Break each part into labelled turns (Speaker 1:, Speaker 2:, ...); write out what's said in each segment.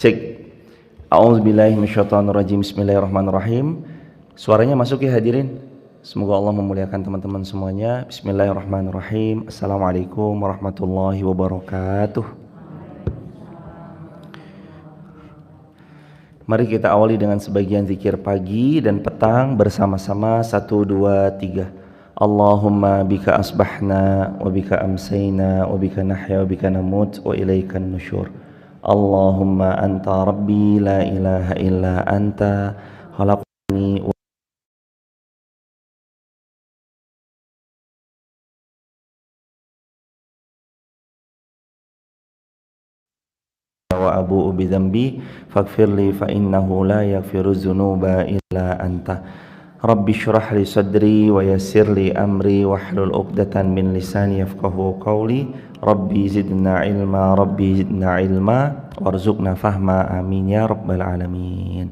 Speaker 1: Cek. A'udzubillahi minasyaitonirrajim. Bismillahirrahmanirrahim. Suaranya masuk ya hadirin. Semoga Allah memuliakan teman-teman semuanya. Bismillahirrahmanirrahim. Assalamualaikum warahmatullahi wabarakatuh. Mari kita awali dengan sebagian zikir pagi dan petang bersama-sama. 1, 2, 3. Allahumma bika asbahna wa bika amsayna wa bika nahya wa bika namut wa ilaikan nusyur. Allahumma anta rabbi la ilaha illa anta khalaqtani wa abu'u bidzambi faghfirli fa innahu la yaghfiru dzunuba illa anta. Rabbi shrah li sadri wa yassir li amri wahlul 'uqdatan min lisani yafqahu qawli. Rabbi zidna ilma warzuqna fahma, amin ya rabbal alamin.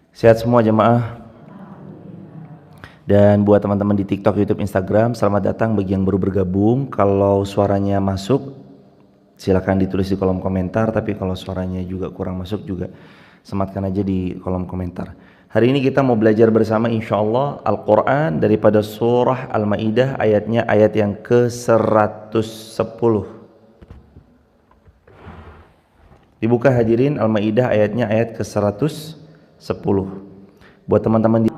Speaker 1: Sehat semua jemaah. Dan buat teman-teman di TikTok, YouTube, Instagram, selamat datang bagi yang baru bergabung. Kalau suaranya masuk silakan ditulis di kolom komentar, tapi kalau suaranya juga kurang masuk juga sematkan aja di kolom komentar. Hari ini kita mau belajar bersama insyaallah Al-Quran daripada surah Al-Ma'idah, ayatnya ayat yang ke-110. Dibuka hadirin Al-Ma'idah ayatnya ayat ke-110. Buat teman-teman di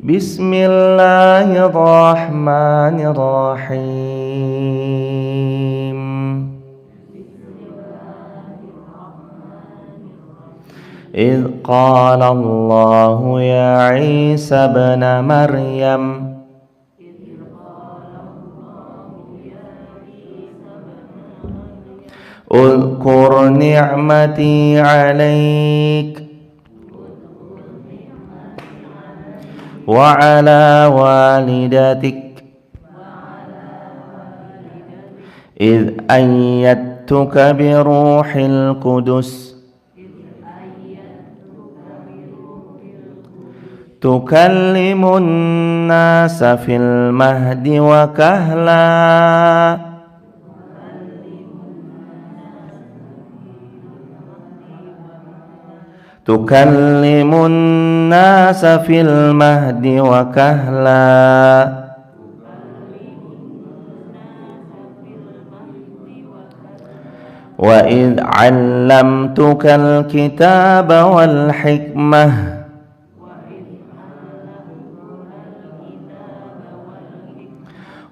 Speaker 1: Bismillahirrahmanirrahim. إذ قال الله يا عيسى ابن مريم اذكر نعمتي عليك وعلى والدتك إذ أيدتك بروح القدس تكلم الناس في المهد وكهلا تكلم الناس في المهد وكهلا وإذ علمتك الكتاب والحكمة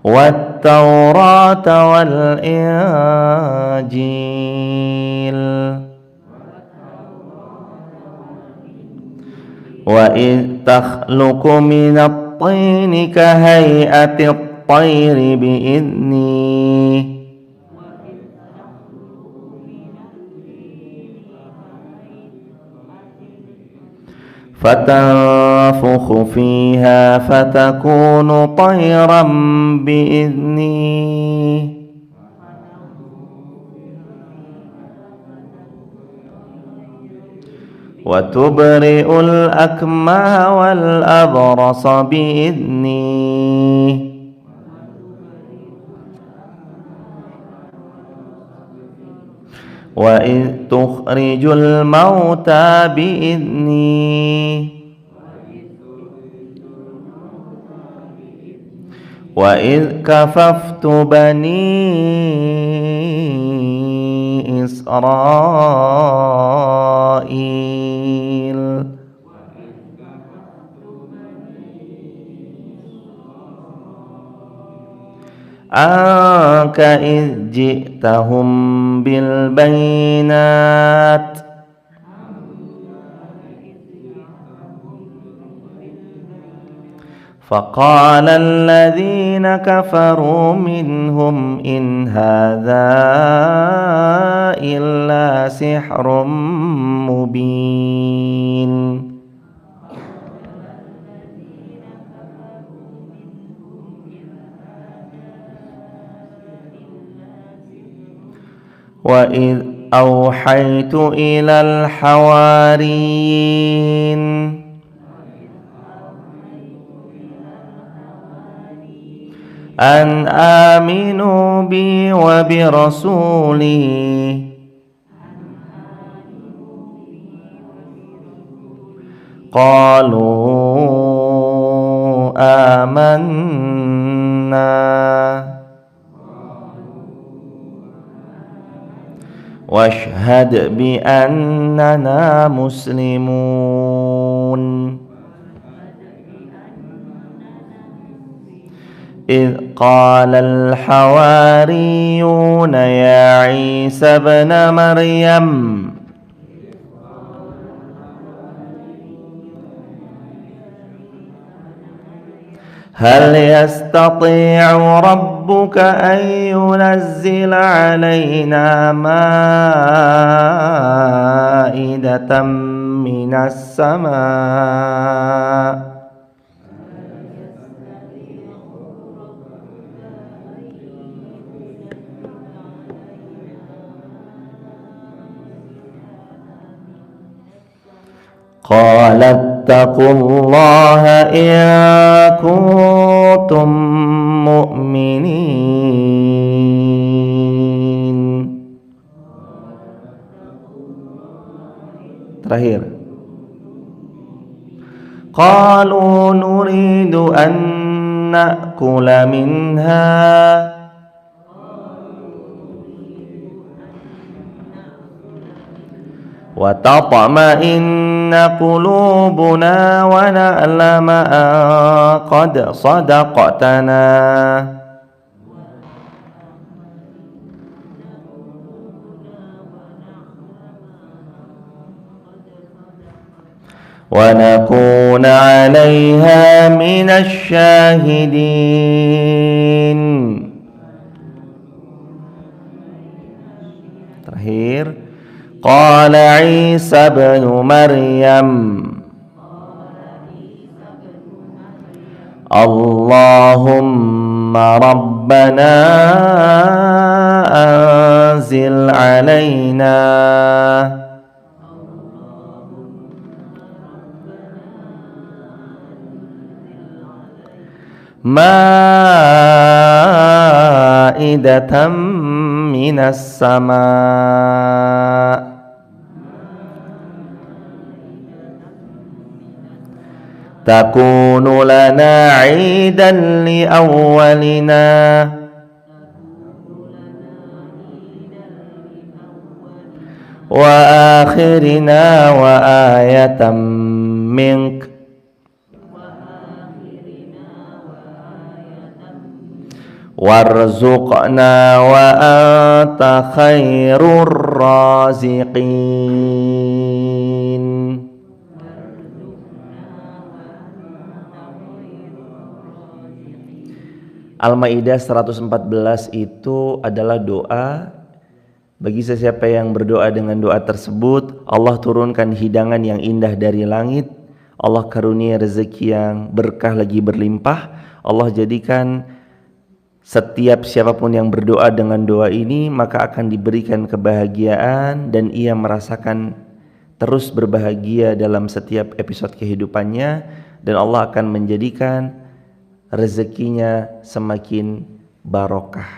Speaker 1: والتوراة والإنجيل وإذ تخلق من الطين كهيئة الطير بإذني فتنفخ فيها فتكون طيرا بإذني وتبرئ الأكمه والأبرص بإذني وإذ تخرج الموتى بإذني وإذ كففت بني إسرائيل عنك إذ جئتهم بالبينات فقال الذين كفروا منهم إن هذا إلا سحر مبين وإذ أوحيت إلى الحواريين أن آمنوا بي وبرسولي قالوا آمنا واشهد بأننا مسلمون إذ قال الحواريون يا عيسى ابن مريم هل يستطيع ربك أن ينزل علينا مائدة من السماء قال اتقوا الله إن كنتم مؤمنين. Terakhir, qalu nuridu an na'kula minha wa tatma'inna qulubuna wa na'lama an qad sadaqtana wa nakuna 'alaiha minasy syahidin. Terakhir, qala Isa ibn Maryam Allahumma rabbana anzil alaina ma'idatan minas sama' takunu lana 'idan li awwalina wa akhirina wa ayatan mink warzuqna wa anta khairur raziqin. Al-Maidah 114 itu adalah doa. Bagi sesiapa yang berdoa dengan doa tersebut, Allah turunkan hidangan yang indah dari langit, Allah karunia rezeki yang berkah lagi berlimpah, Allah jadikan setiap siapapun yang berdoa dengan doa ini maka akan diberikan kebahagiaan dan ia merasakan terus berbahagia dalam setiap episode kehidupannya, dan Allah akan menjadikan rezekinya semakin barokah.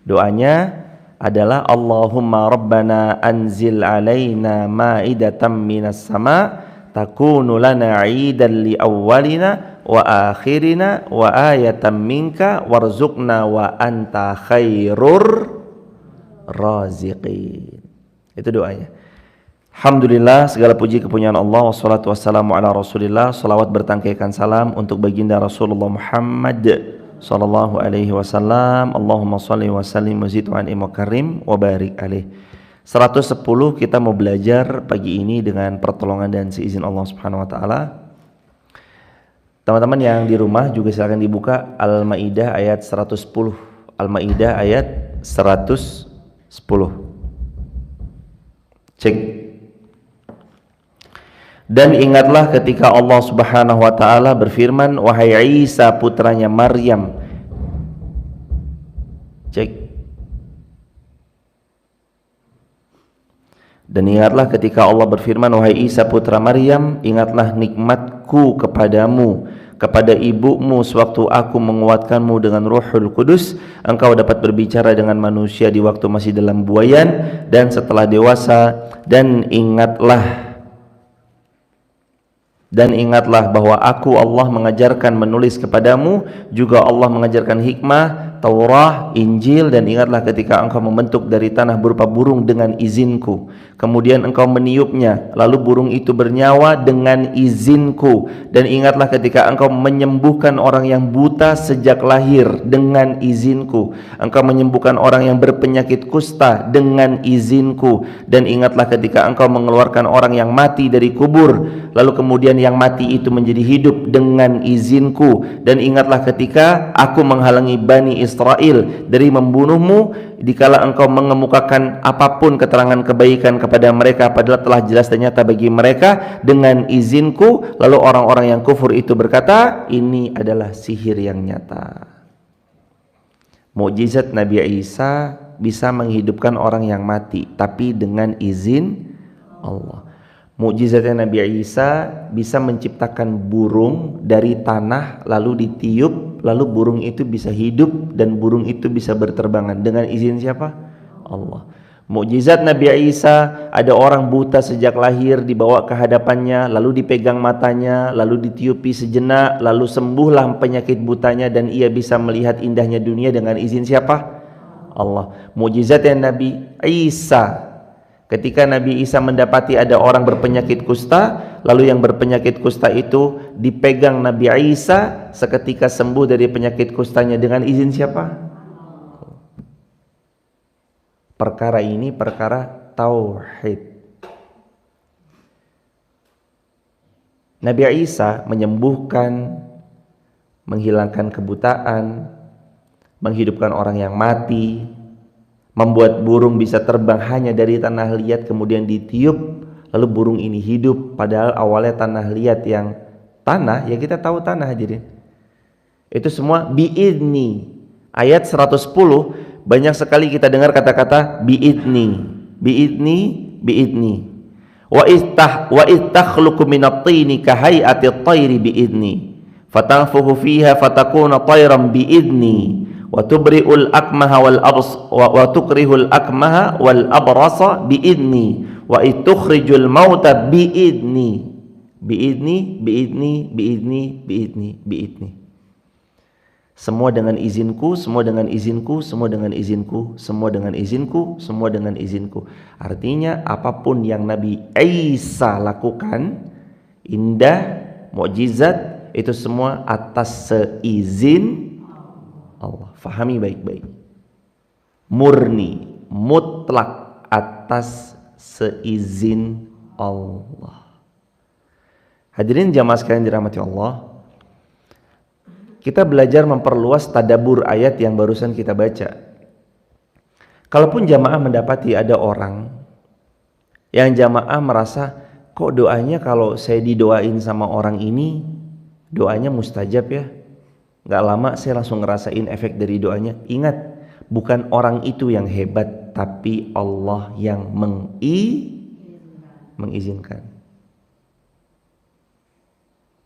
Speaker 1: Doanya adalah Allahumma rabbana anzil alaina ma'idatan minas sama' takunu lana 'idan li awwalina wa akhirina wa ayatan minka warzuqna wa anta khairur raziqin. Itu doanya. Alhamdulillah, segala puji kepunyaan Allah, wassalatu wassalamu ala Rasulillah. Salawat bertangkaikan salam untuk baginda Rasulullah Muhammad sallallahu alaihi wasallam. Allahumma shalli wa sallim wa zid wa an'im wa karim wa barik alaih. 110 kita mau belajar pagi ini dengan pertolongan dan seizin Allah Subhanahu wa taala. Teman-teman yang di rumah juga silakan dibuka Al-Maidah ayat 110. Al-Maidah ayat 110. Cek. Dan ingatlah ketika Allah Subhanahu wa taala berfirman, wahai Isa putranya Maryam. Cek. Dan ingatlah ketika Allah berfirman, wahai Isa putra Maryam, ingatlah nikmatku kepadamu kepada ibumu sewaktu aku menguatkanmu dengan Ruhul Kudus, engkau dapat berbicara dengan manusia di waktu masih dalam buayan dan setelah dewasa, dan ingatlah bahwa aku Allah mengajarkan menulis kepadamu, juga Allah mengajarkan hikmah, Taurah, Injil, dan ingatlah ketika engkau membentuk dari tanah berupa burung dengan izinku, kemudian engkau meniupnya, lalu burung itu bernyawa dengan izinku, dan ingatlah ketika engkau menyembuhkan orang yang buta sejak lahir dengan izinku, engkau menyembuhkan orang yang berpenyakit kusta dengan izinku, dan ingatlah ketika engkau mengeluarkan orang yang mati dari kubur, lalu kemudian yang mati itu menjadi hidup dengan izinku, dan ingatlah ketika aku menghalangi Bani Israel dari membunuhmu dikala engkau mengemukakan apapun keterangan kebaikan kepada mereka padahal telah jelas dan nyata bagi mereka dengan izinku. Lalu orang-orang yang kufur itu berkata, ini adalah sihir yang nyata. Mukjizat Nabi Isa bisa menghidupkan orang yang mati, tapi dengan izin Allah. Mukjizatnya Nabi Isa bisa menciptakan burung dari tanah lalu ditiup, lalu burung itu bisa hidup dan burung itu bisa berterbangan dengan izin siapa? Allah. Mukjizat Nabi Isa, ada orang buta sejak lahir dibawa ke hadapannya, lalu dipegang matanya, lalu ditiupi sejenak, lalu sembuhlah penyakit butanya dan ia bisa melihat indahnya dunia dengan izin siapa? Allah. Mukjizatnya Nabi Isa, ketika Nabi Isa mendapati ada orang berpenyakit kusta, lalu yang berpenyakit kusta itu dipegang Nabi Isa, seketika sembuh dari penyakit kustanya dengan izin siapa? Perkara ini perkara tauhid. Nabi Isa menyembuhkan, menghilangkan kebutaan, menghidupkan orang yang mati, membuat burung bisa terbang hanya dari tanah liat kemudian ditiup lalu burung ini hidup, padahal awalnya tanah liat yang tanah, ya kita tahu tanah hadirin. Itu semua biidni. Ayat 110 banyak sekali kita dengar kata-kata biidni, biidni, biidni. Wa ittakhluqu minat tini kahayati at-tayri biidni fatanfuhu fiha fatakuna tayran biidni wa tubri'ul akmaha wa tukrihul akmaha wal abrasa biidni wa itukhrijul mauta biidni, biidni, biidni, biidni, biidni, biidni. Semua dengan izinku, semua dengan izinku, semua dengan izinku, semua dengan izinku, semua dengan izinku. Artinya apapun yang Nabi Isa lakukan, indah, mukjizat, itu semua atas seizin Allah. Fahami baik-baik. Murni, mutlak, atas seizin Allah. Hadirin jamaah sekalian dirahmati Allah, kita belajar memperluas tadabbur ayat yang barusan kita baca. Kalaupun jamaah mendapati ada orang yang jamaah merasa, kok doanya kalau saya didoain sama orang ini doanya mustajab ya, gak lama saya langsung ngerasain efek dari doanya. Ingat, bukan orang itu yang hebat, tapi Allah yang mengizinkan.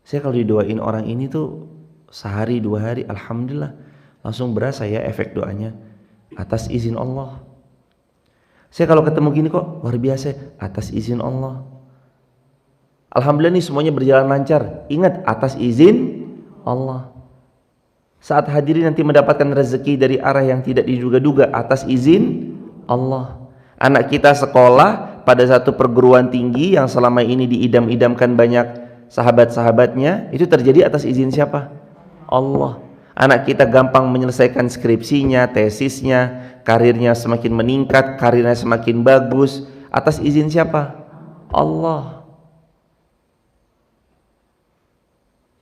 Speaker 1: Saya kalau didoain orang ini tuh sehari dua hari, alhamdulillah langsung berasa ya efek doanya, atas izin Allah. Saya kalau ketemu gini kok luar biasa, atas izin Allah. Alhamdulillah nih semuanya berjalan lancar, ingat atas izin Allah. Saat hadirin nanti mendapatkan rezeki dari arah yang tidak diduga-duga, atas izin Allah. Anak kita sekolah pada satu perguruan tinggi yang selama ini diidam-idamkan banyak sahabat-sahabatnya, itu terjadi atas izin siapa? Allah. Anak kita gampang menyelesaikan skripsinya, tesisnya, karirnya semakin meningkat, karirnya semakin bagus, atas izin siapa? Allah.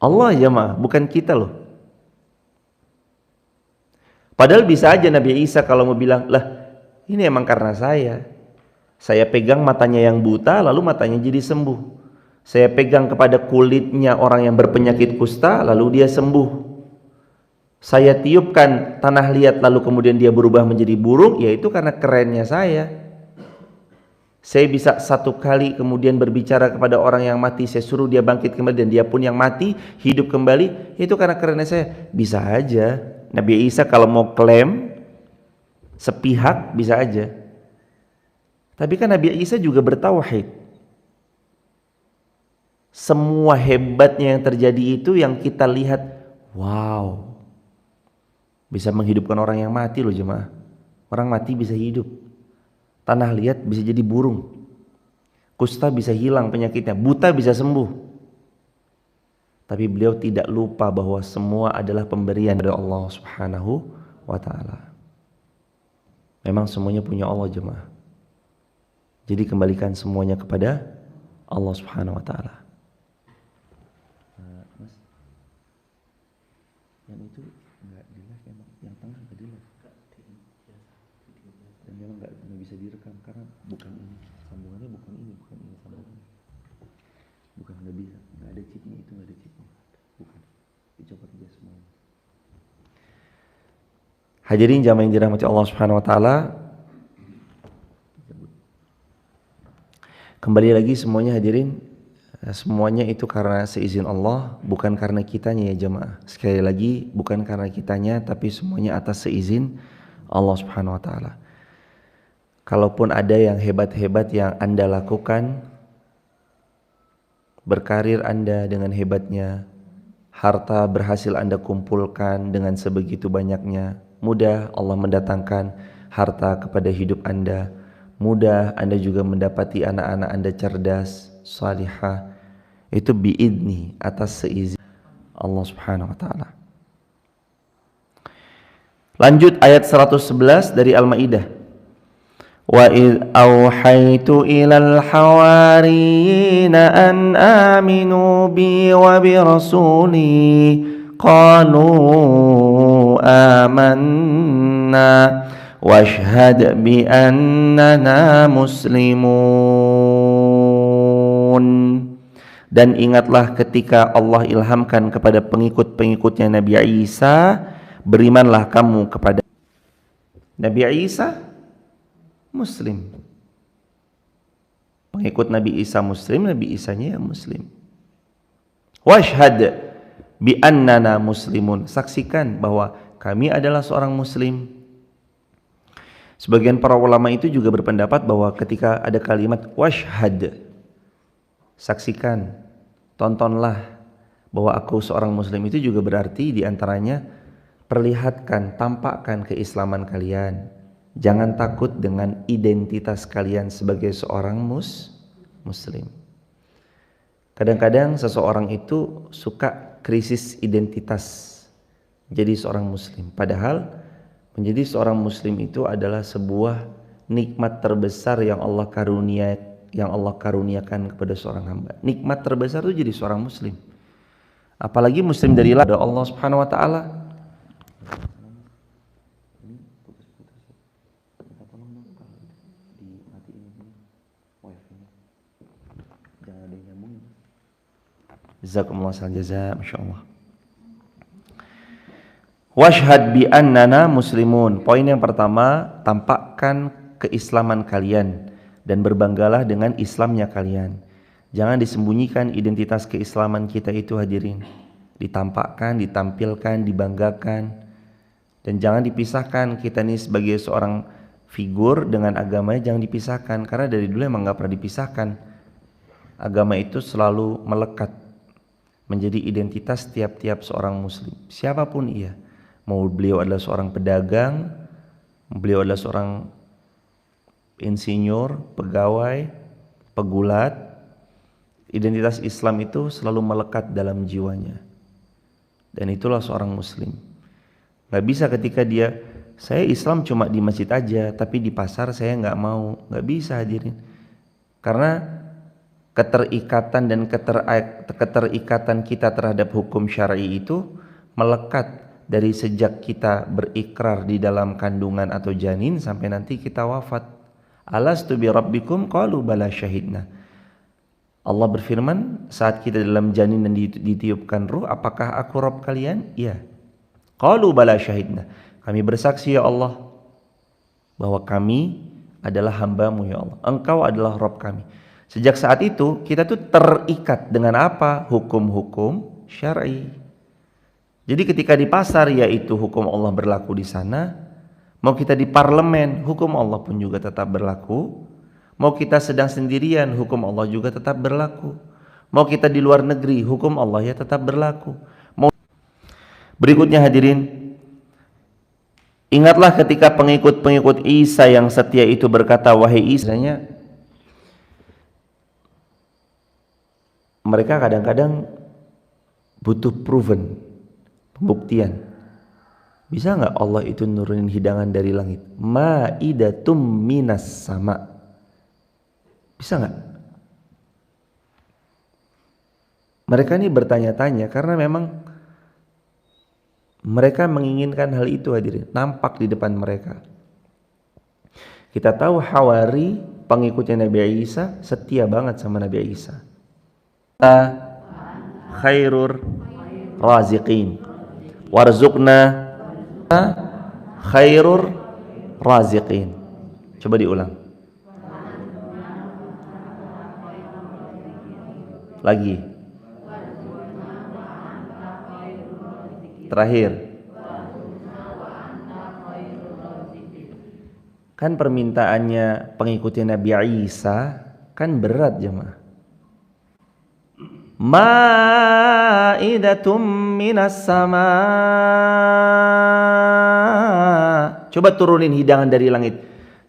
Speaker 1: Allah jemaah, bukan kita loh. Padahal bisa aja Nabi Isa kalau mau bilang, lah ini emang karena saya pegang matanya yang buta lalu matanya jadi sembuh, saya pegang kepada kulitnya orang yang berpenyakit kusta lalu dia sembuh, saya tiupkan tanah liat lalu kemudian dia berubah menjadi burung, yaitu karena kerennya saya Saya bisa satu kali kemudian berbicara kepada orang yang mati, saya suruh dia bangkit kembali dan dia pun yang mati hidup kembali. Itu karena saya. Bisa aja Nabi Isa kalau mau klaim sepihak bisa aja. Tapi kan Nabi Isa juga bertauhid. Semua hebatnya yang terjadi itu yang kita lihat, wow, bisa menghidupkan orang yang mati loh jemaah. Orang mati bisa hidup. Tanah liat bisa jadi burung, kusta bisa hilang penyakitnya, buta bisa sembuh. Tapi beliau tidak lupa bahwa semua adalah pemberian dari Allah Subhanahu wa ta'ala. Memang semuanya punya Allah jemaah. Jadi kembalikan semuanya kepada Allah Subhanahu wa ta'ala. Mas, yang itu enggak di live, yang tengah enggak di live. Dan memang enggak bisa direkam karena bukan ini sambungannya, bukan ini sambungannya, bukan, nggak bisa, nggak ada chipnya, itu nggak ada chipnya, bukan, dicopot aja semua. Hadirin jamaah yang dirahmati Allah Subhanahu Wa Taala, kembali lagi semuanya hadirin, semuanya itu karena seizin Allah, bukan karena kitanya ya jamaah. Sekali lagi, bukan karena kitanya, tapi semuanya atas seizin Allah Subhanahu Wa Taala. Kalaupun ada yang hebat-hebat yang Anda lakukan, berkarir Anda dengan hebatnya, harta berhasil Anda kumpulkan dengan sebegitu banyaknya, mudah Allah mendatangkan harta kepada hidup Anda, mudah Anda juga mendapati anak-anak Anda cerdas, salihah, itu biidni, atas seizin Allah Subhanahu wa ta'ala. Lanjut ayat 111 dari Al-Maidah. Wa id auhaitu ilal hawariyina an aminu bi wa bi rasuli qalu amanna washhad bi annana muslimun. Dan ingatlah ketika Allah ilhamkan kepada pengikut-pengikutnya Nabi Isa, berimanlah kamu kepada Nabi Isa Muslim. Pengikut Nabi Isa Muslim, Nabi Isanya Muslim. Washhad bi annana muslimun, saksikan bahwa kami adalah seorang Muslim. Sebagian para ulama itu juga berpendapat bahwa ketika ada kalimat washhad, saksikan, tontonlah bahwa aku seorang Muslim, itu juga berarti diantaranya perlihatkan, tampakkan keislaman kalian. Jangan takut dengan identitas kalian sebagai seorang Muslim. Kadang-kadang seseorang itu suka krisis identitas jadi seorang Muslim. Padahal menjadi seorang Muslim itu adalah sebuah nikmat terbesar yang Allah karuniakan kepada seorang hamba. Nikmat terbesar itu jadi seorang Muslim. Apalagi Muslim dari Allah Subhanahu Wa Taala. Jazakumullah khairan jazaa, masyaallah. Washhad bi annana muslimun. Poin yang pertama, tampakkan keislaman kalian dan berbanggalah dengan Islamnya kalian. Jangan disembunyikan identitas keislaman kita itu hadirin. Ditampakkan, ditampilkan, dibanggakan. Dan jangan dipisahkan kita ini sebagai seorang figur dengan agamanya, jangan dipisahkan, karena dari dulu emang gak pernah dipisahkan. Agama itu selalu melekat menjadi identitas tiap-tiap seorang Muslim, siapapun ia. Mau beliau adalah seorang pedagang, beliau adalah seorang insinyur, pegawai, pegulat, identitas Islam itu selalu melekat dalam jiwanya. Dan itulah seorang Muslim. Gak bisa ketika dia, saya Islam cuma di masjid aja, tapi di pasar saya gak mau. Gak bisa hadirin. Karena keterikatan dan keterikatan kita terhadap hukum syar'i itu melekat dari sejak kita berikrar di dalam kandungan atau janin sampai nanti kita wafat. Alastu bi rabbikum qalu bala syahidna. Allah berfirman saat kita dalam janin dan ditiupkan ruh, apakah aku Rabb kalian? Iya. Qalu bala syahidna. Kami bersaksi ya Allah bahwa kami adalah hamba-Mu ya Allah. Engkau adalah Rabb kami. Sejak saat itu kita tuh terikat dengan apa? Hukum-hukum syar'i. Jadi ketika di pasar yaitu hukum Allah berlaku di sana, mau kita di parlemen hukum Allah pun juga tetap berlaku. Mau kita sedang sendirian hukum Allah juga tetap berlaku. Mau kita di luar negeri hukum Allah ya tetap berlaku. Berikutnya hadirin, ingatlah ketika pengikut-pengikut Isa yang setia itu berkata, wahai Isa, mereka kadang-kadang butuh proven, pembuktian. Bisa nggak Allah itu nurunin hidangan dari langit? Ma'idatum minas sama. Bisa nggak? Mereka ini bertanya-tanya karena memang mereka menginginkan hal itu hadirin, nampak di depan mereka. Kita tahu Hawari, pengikutnya Nabi Isa, setia banget sama Nabi Isa. Khairur raziqin warzuqna khairur raziqin. Coba diulang lagi, terakhir. Kan permintaannya pengikutnya Nabi Isa kan berat jemaah. Ma'idatum minas sama. Coba turunin hidangan dari langit.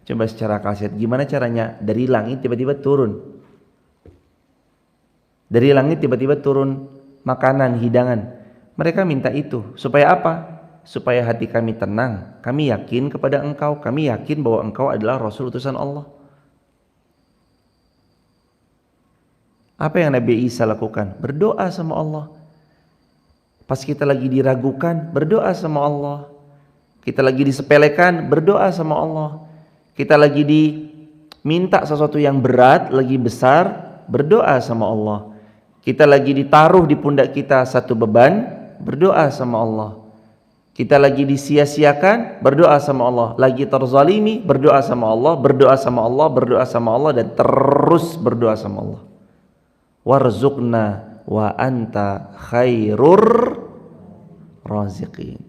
Speaker 1: Coba secara kaset, gimana caranya dari langit tiba-tiba turun? Dari langit tiba-tiba turun makanan, hidangan. Mereka minta itu supaya apa? Supaya hati kami tenang. Kami yakin kepada Engkau. Kami yakin bahwa Engkau adalah Rasul utusan Allah. Apa yang Nabi Isa lakukan? Berdoa sama Allah. Pas kita lagi diragukan, berdoa sama Allah. Kita lagi disepelekan, berdoa sama Allah. Kita lagi diminta sesuatu yang berat, lagi besar, berdoa sama Allah. Kita lagi ditaruh di pundak kita satu beban, berdoa sama Allah. Kita lagi disia-siakan, berdoa sama Allah. Lagi terzalimi, berdoa sama Allah, berdoa sama Allah, berdoa sama Allah, dan terus berdoa sama Allah. Warzuqna wa anta khairur raziqin.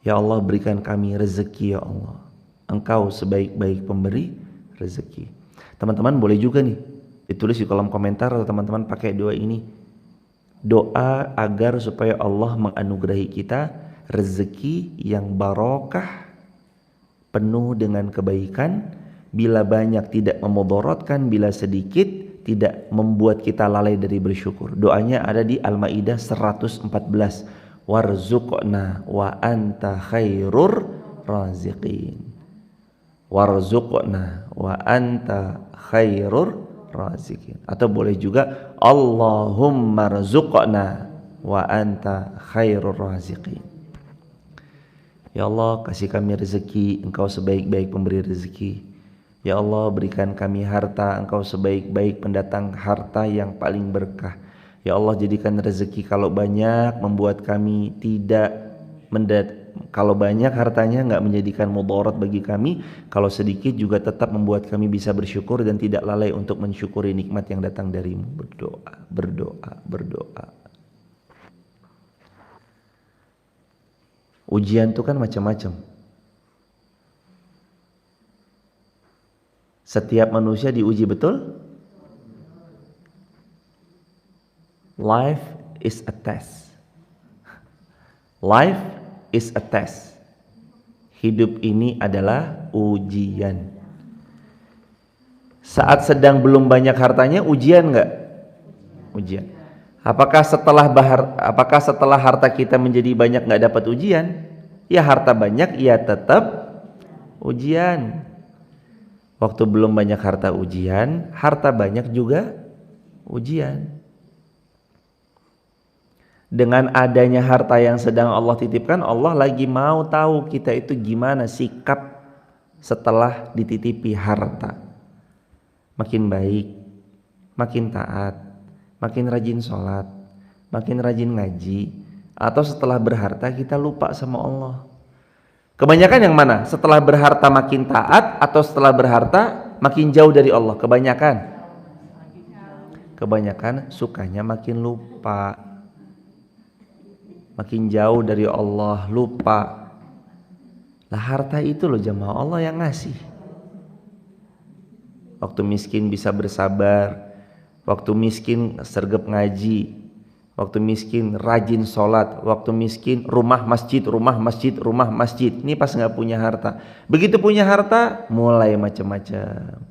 Speaker 1: Ya Allah, berikan kami rezeki ya Allah. Engkau sebaik-baik pemberi rezeki. Teman-teman boleh juga nih ditulis di kolom komentar atau teman-teman pakai doa ini. Doa agar supaya Allah menganugerahi kita rezeki yang barokah, penuh dengan kebaikan, bila banyak tidak memudaratkan, bila sedikit tidak membuat kita lalai dari bersyukur. Doanya ada di Al-Maidah 114. Warzuqna wa anta khairur raziqin. Warzuqna wa anta khairur raziqin. Atau boleh juga Allahumma rzuqna wa anta khairur raziqin. Ya Allah, kasih kami rezeki, Engkau sebaik-baik pemberi rezeki. Ya Allah, berikan kami harta, Engkau sebaik-baik pendatang harta yang paling berkah. Ya Allah, jadikan rezeki kalau banyak membuat kami tidak kalau banyak hartanya enggak menjadikan mudarat bagi kami, kalau sedikit juga tetap membuat kami bisa bersyukur dan tidak lalai untuk mensyukuri nikmat yang datang darimu. Berdoa, berdoa, berdoa. Ujian itu kan macam-macam. Setiap manusia diuji, betul? Life is a test. Life is a test. Hidup ini adalah ujian. Saat sedang belum banyak hartanya, ujian enggak? Ujian. Apakah setelah harta kita menjadi banyak enggak dapat ujian? Ya, harta banyak, ya tetap ujian. Waktu belum banyak harta ujian, harta banyak juga ujian. Dengan adanya harta yang sedang Allah titipkan, Allah lagi mau tahu kita itu gimana sikap setelah dititipi harta. Makin baik, makin taat, makin rajin sholat, makin rajin ngaji, atau setelah berharta kita lupa sama Allah. Kebanyakan yang mana? Setelah berharta makin taat atau setelah berharta makin jauh dari Allah? Kebanyakan sukanya makin lupa, makin jauh dari Allah, lupa. Lah harta itu loh jamaah, Allah yang ngasih. Waktu miskin bisa bersabar, waktu miskin sergap ngaji, waktu miskin rajin sholat, waktu miskin rumah masjid. Ini pas nggak punya harta. Begitu punya harta mulai macam-macam.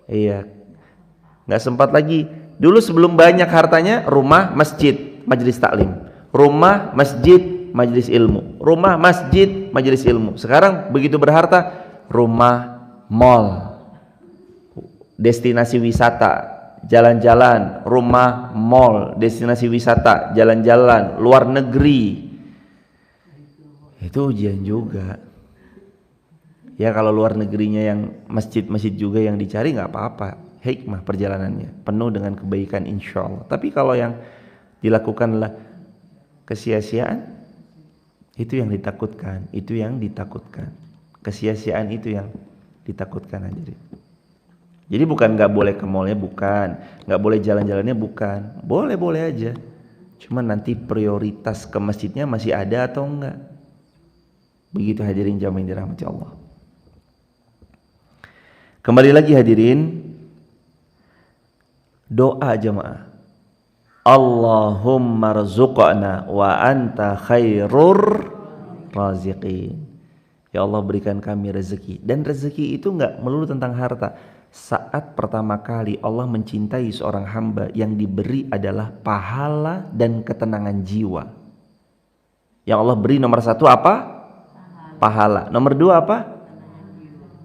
Speaker 1: Iya, nggak sempat lagi. Dulu sebelum banyak hartanya, rumah masjid majelis taklim, rumah masjid majelis ilmu, rumah masjid majelis ilmu. Sekarang begitu berharta, rumah mall, destinasi wisata, jalan-jalan, rumah, mall, destinasi wisata, jalan-jalan, luar negeri. Itu ujian juga. Ya kalau luar negerinya yang masjid-masjid juga yang dicari nggak apa-apa, hikmah perjalanannya, penuh dengan kebaikan insya Allah. Tapi kalau yang dilakukanlah kesia-siaan, itu yang ditakutkan, kesia-siaan itu yang ditakutkan hadirin. Jadi bukan nggak boleh ke mallnya, bukan, nggak boleh jalan-jalannya, bukan, boleh-boleh aja. Cuman nanti prioritas ke masjidnya masih ada atau enggak. Begitu hadirin jamaah yang dirahmati Allah. Kembali lagi hadirin, doa jamaah. Allahumma rzuqna wa anta khairur raziqin. Ya Allah berikan kami rezeki. Dan rezeki itu enggak melulu tentang harta. Saat pertama kali Allah mencintai seorang hamba, yang diberi adalah pahala dan ketenangan jiwa. Yang Allah beri nomor satu apa? Pahala. Nomor dua apa?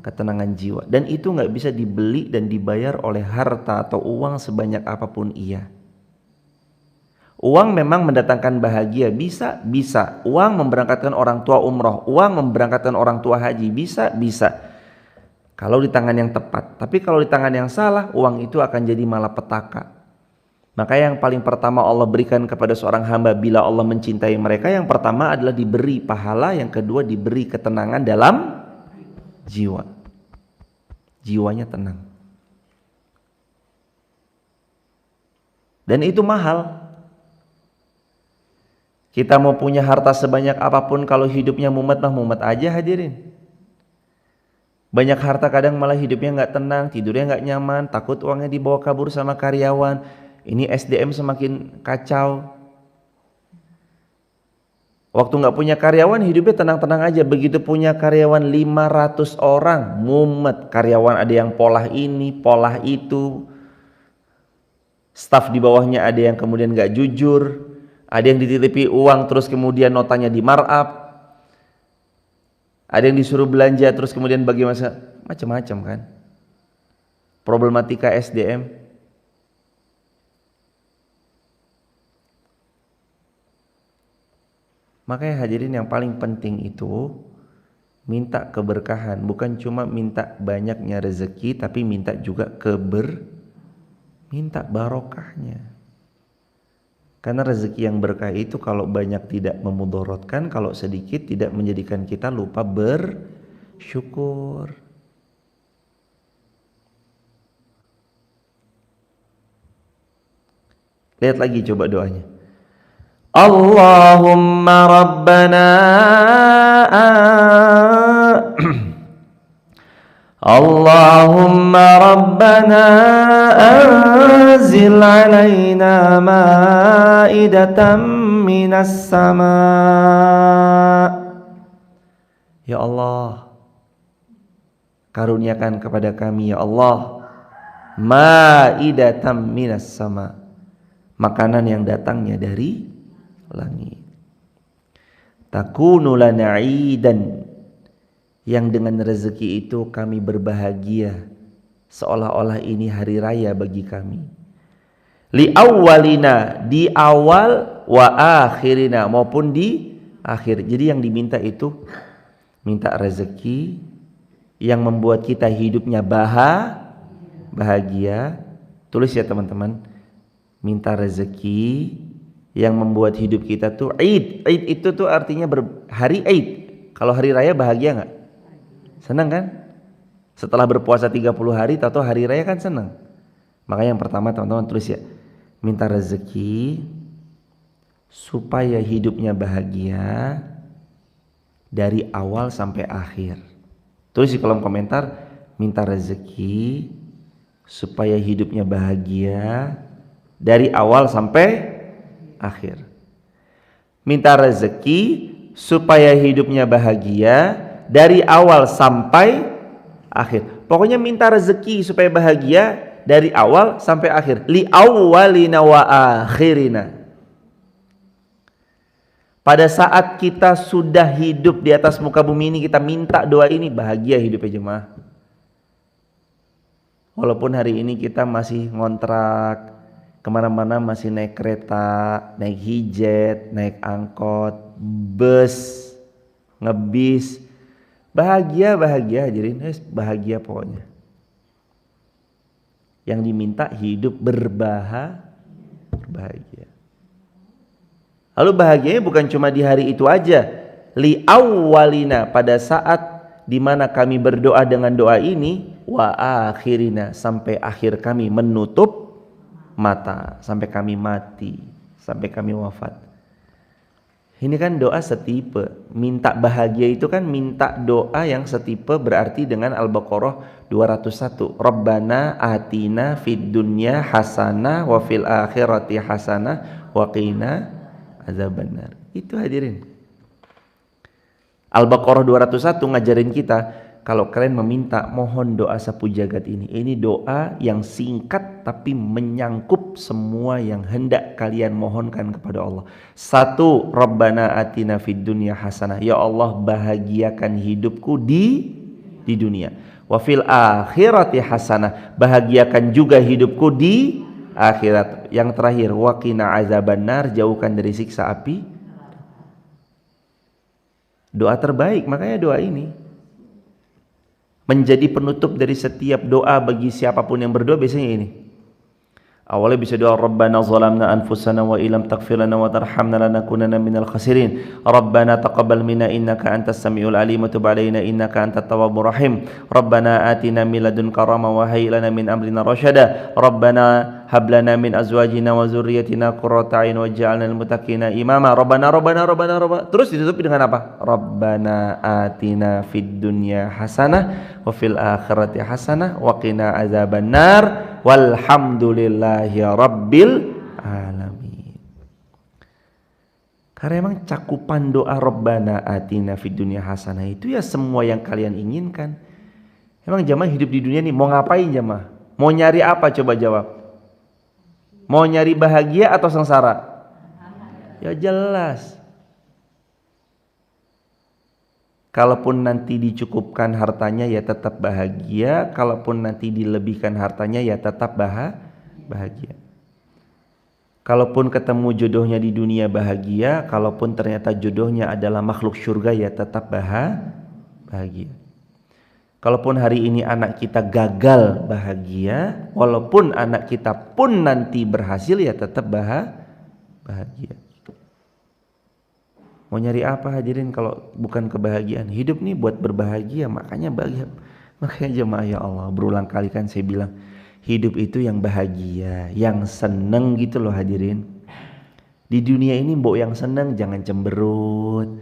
Speaker 1: Ketenangan jiwa. Dan itu nggak bisa dibeli dan dibayar oleh harta atau uang sebanyak apapun ia. Uang memang mendatangkan bahagia, bisa. Uang memberangkatkan orang tua umroh, uang memberangkatkan orang tua haji, bisa. Kalau di tangan yang tepat. Tapi kalau di tangan yang salah, uang itu akan jadi malapetaka. Maka yang paling pertama Allah berikan kepada seorang hamba bila Allah mencintai mereka, yang pertama adalah diberi pahala, yang kedua diberi ketenangan dalam jiwa. Jiwanya tenang. Dan itu mahal. Kita mau punya harta sebanyak apapun, kalau hidupnya mumet aja hadirin. Banyak harta kadang malah hidupnya nggak tenang, tidurnya nggak nyaman, takut uangnya dibawa kabur sama karyawan. Ini SDM semakin kacau. Waktu nggak punya karyawan hidupnya tenang-tenang aja. Begitu punya karyawan 500 orang, mumet. Karyawan ada yang polah ini, polah itu. Staf di bawahnya ada yang kemudian nggak jujur, ada yang dititipi uang terus kemudian notanya di markup. Ada yang disuruh belanja terus kemudian bagi masa macam-macam kan. Problematika SDM. Makanya hadirin yang paling penting itu minta keberkahan, bukan cuma minta banyaknya rezeki, tapi minta juga minta barokahnya. Karena rezeki yang berkah itu kalau banyak tidak memudorotkan, kalau sedikit tidak menjadikan kita lupa bersyukur. Lihat lagi coba doanya. Allahumma rabbana Allahumma rabbana anzil alaina ma'idatan minas sama. Ya Allah, karuniakan kepada kami ya Allah ma'idatan minas sama, makanan yang datangnya dari langit. Takunu lana 'idan, yang dengan rezeki itu kami berbahagia, seolah-olah ini hari raya bagi kami. Li awwalina, di awal, wa akhirina, maupun di akhir. Jadi yang diminta itu minta rezeki yang membuat kita hidupnya bahagia. Tulis ya teman-teman, minta rezeki Yang membuat hidup kita tuh Id. Id itu tuh artinya hari Id. Kalau hari raya bahagia nggak? Senang kan? Setelah berpuasa 30 hari, tahu hari raya kan senang. Makanya yang pertama teman-teman tulis ya, minta rezeki supaya hidupnya bahagia dari awal sampai akhir. Tulis di kolom komentar, minta rezeki supaya hidupnya bahagia dari awal sampai akhir. Minta rezeki supaya hidupnya bahagia dari awal sampai akhir. Pokoknya minta rezeki supaya bahagia dari awal sampai akhir. Li awwalina wa akhirina. Pada saat kita sudah hidup di atas muka bumi ini, kita minta doa ini, bahagia hidupnya jemaah. Walaupun hari ini kita masih ngontrak, kemana-mana masih naik kereta, naik hijet, naik angkot, bus, ngebis, bahagia hadirin, bahagia pokoknya. Yang diminta hidup berbahagia. Lalu bahagianya bukan cuma di hari itu aja. Li awwalina, pada saat dimana kami berdoa dengan doa ini, wa akhirina, sampai akhir kami menutup mata, sampai kami mati, sampai kami wafat. Ini kan doa setipe. Minta bahagia itu kan minta doa yang setipe, berarti dengan Al-Baqarah 201. Rabbana atina fid dunya hasanah wa fil akhirati hasanah wa qina azabannar. Itu hadirin. Al-Baqarah 201 ngajarin kita, kalau kalian meminta, mohon doa sapu jagat ini. Ini doa yang singkat tapi menyangkup semua yang hendak kalian mohonkan kepada Allah. Satu, Rabbana atina fid dunya hasanah. Ya Allah, bahagiakan hidupku di dunia. Wa fil akhirati hasanah. Bahagiakan juga hidupku di akhirat. Yang terakhir, wa qina azabannar, jauhkan dari siksa api. Doa terbaik, makanya doa ini menjadi penutup dari setiap doa bagi siapapun yang berdoa. Biasanya ini awalnya bisa doa, Rabbana zalamna anfusana wa illam taghfir lana wa tarhamna lanakunanna minal khasirin. Rabbana taqabbal minna innaka antas samiul alim wa tub alaina innaka antat tawwabur rahim. Rabbana atina min ladunka rahmah wa hayyi lana min amrina rasyada. Rabbana hab lana min azwajina wa dzurriyyatina qurrata a'yun waj'alna lil muttaqina imama. Rabbana terus ditutupi dengan apa? Rabbana atina fid dunya hasanah wa fil akhirati hasanah wa qina azabannar walhamdulillahi rabbil alamin. Karena emang cakupan doa Rabbana atina fid dunya hasanah itu ya semua yang kalian inginkan. Emang jamaah hidup di dunia nih mau ngapain jamaah? Mau nyari apa, coba jawab? Mau nyari bahagia atau sengsara? Ya jelas. Kalaupun nanti dicukupkan hartanya ya tetap bahagia, kalaupun nanti dilebihkan hartanya ya tetap bahagia. Kalaupun ketemu jodohnya di dunia bahagia, kalaupun ternyata jodohnya adalah makhluk surga ya tetap bahagia. Kalaupun hari ini anak kita gagal bahagia, walaupun anak kita pun nanti berhasil ya tetap bahagia. Mau nyari apa hadirin kalau bukan kebahagiaan? Hidup nih buat berbahagia, makanya bahagia. Makanya jemaah ya Allah, berulang kali kan saya bilang, hidup itu yang bahagia, yang seneng gitu loh hadirin. Di dunia ini mbok yang seneng, jangan cemberut,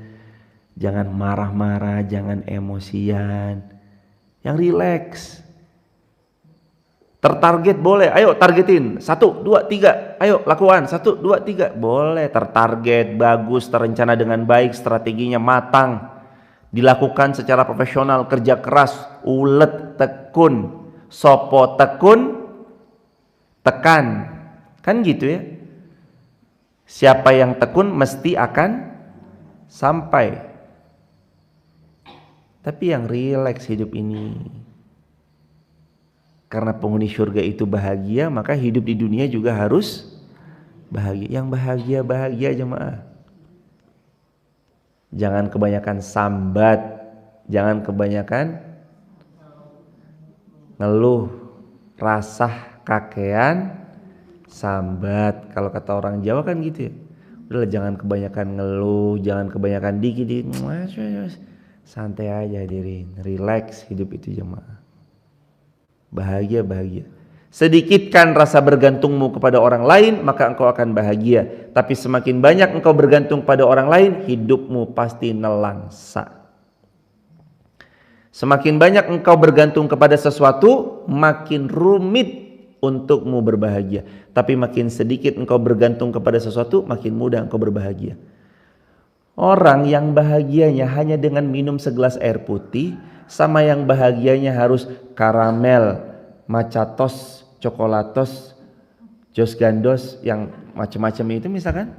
Speaker 1: jangan marah-marah, jangan emosian. Yang rileks. Tertarget boleh, ayo targetin 1, 2, 3, ayo lakukan 1, 2, 3, boleh. Tertarget, bagus, terencana dengan baik, strateginya matang, dilakukan secara profesional, kerja keras, ulet, tekun, sopo tekun, tekan, kan gitu ya. Siapa yang tekun mesti akan sampai. Tapi yang rileks hidup ini, karena penghuni surga itu bahagia, maka hidup di dunia juga harus bahagia. Yang bahagia jemaah. Jangan kebanyakan sambat, jangan kebanyakan ngeluh, rasah, kakean, sambat. Kalau kata orang Jawa kan gitu ya. Udahlah, jangan kebanyakan ngeluh, jangan kebanyakan dikit-dikit. Santai aja hadirin, relax hidup itu jemaah. Bahagia. Sedikitkan rasa bergantungmu kepada orang lain, maka engkau akan bahagia. Tapi semakin banyak engkau bergantung pada orang lain, hidupmu pasti nelangsa. Semakin banyak engkau bergantung kepada sesuatu, makin rumit untukmu berbahagia. Tapi makin sedikit engkau bergantung kepada sesuatu, makin mudah engkau berbahagia. Orang yang bahagianya hanya dengan minum segelas air putih, sama yang bahagianya harus karamel, macatos, coklatos, jos gandos, yang macam-macam itu misalkan.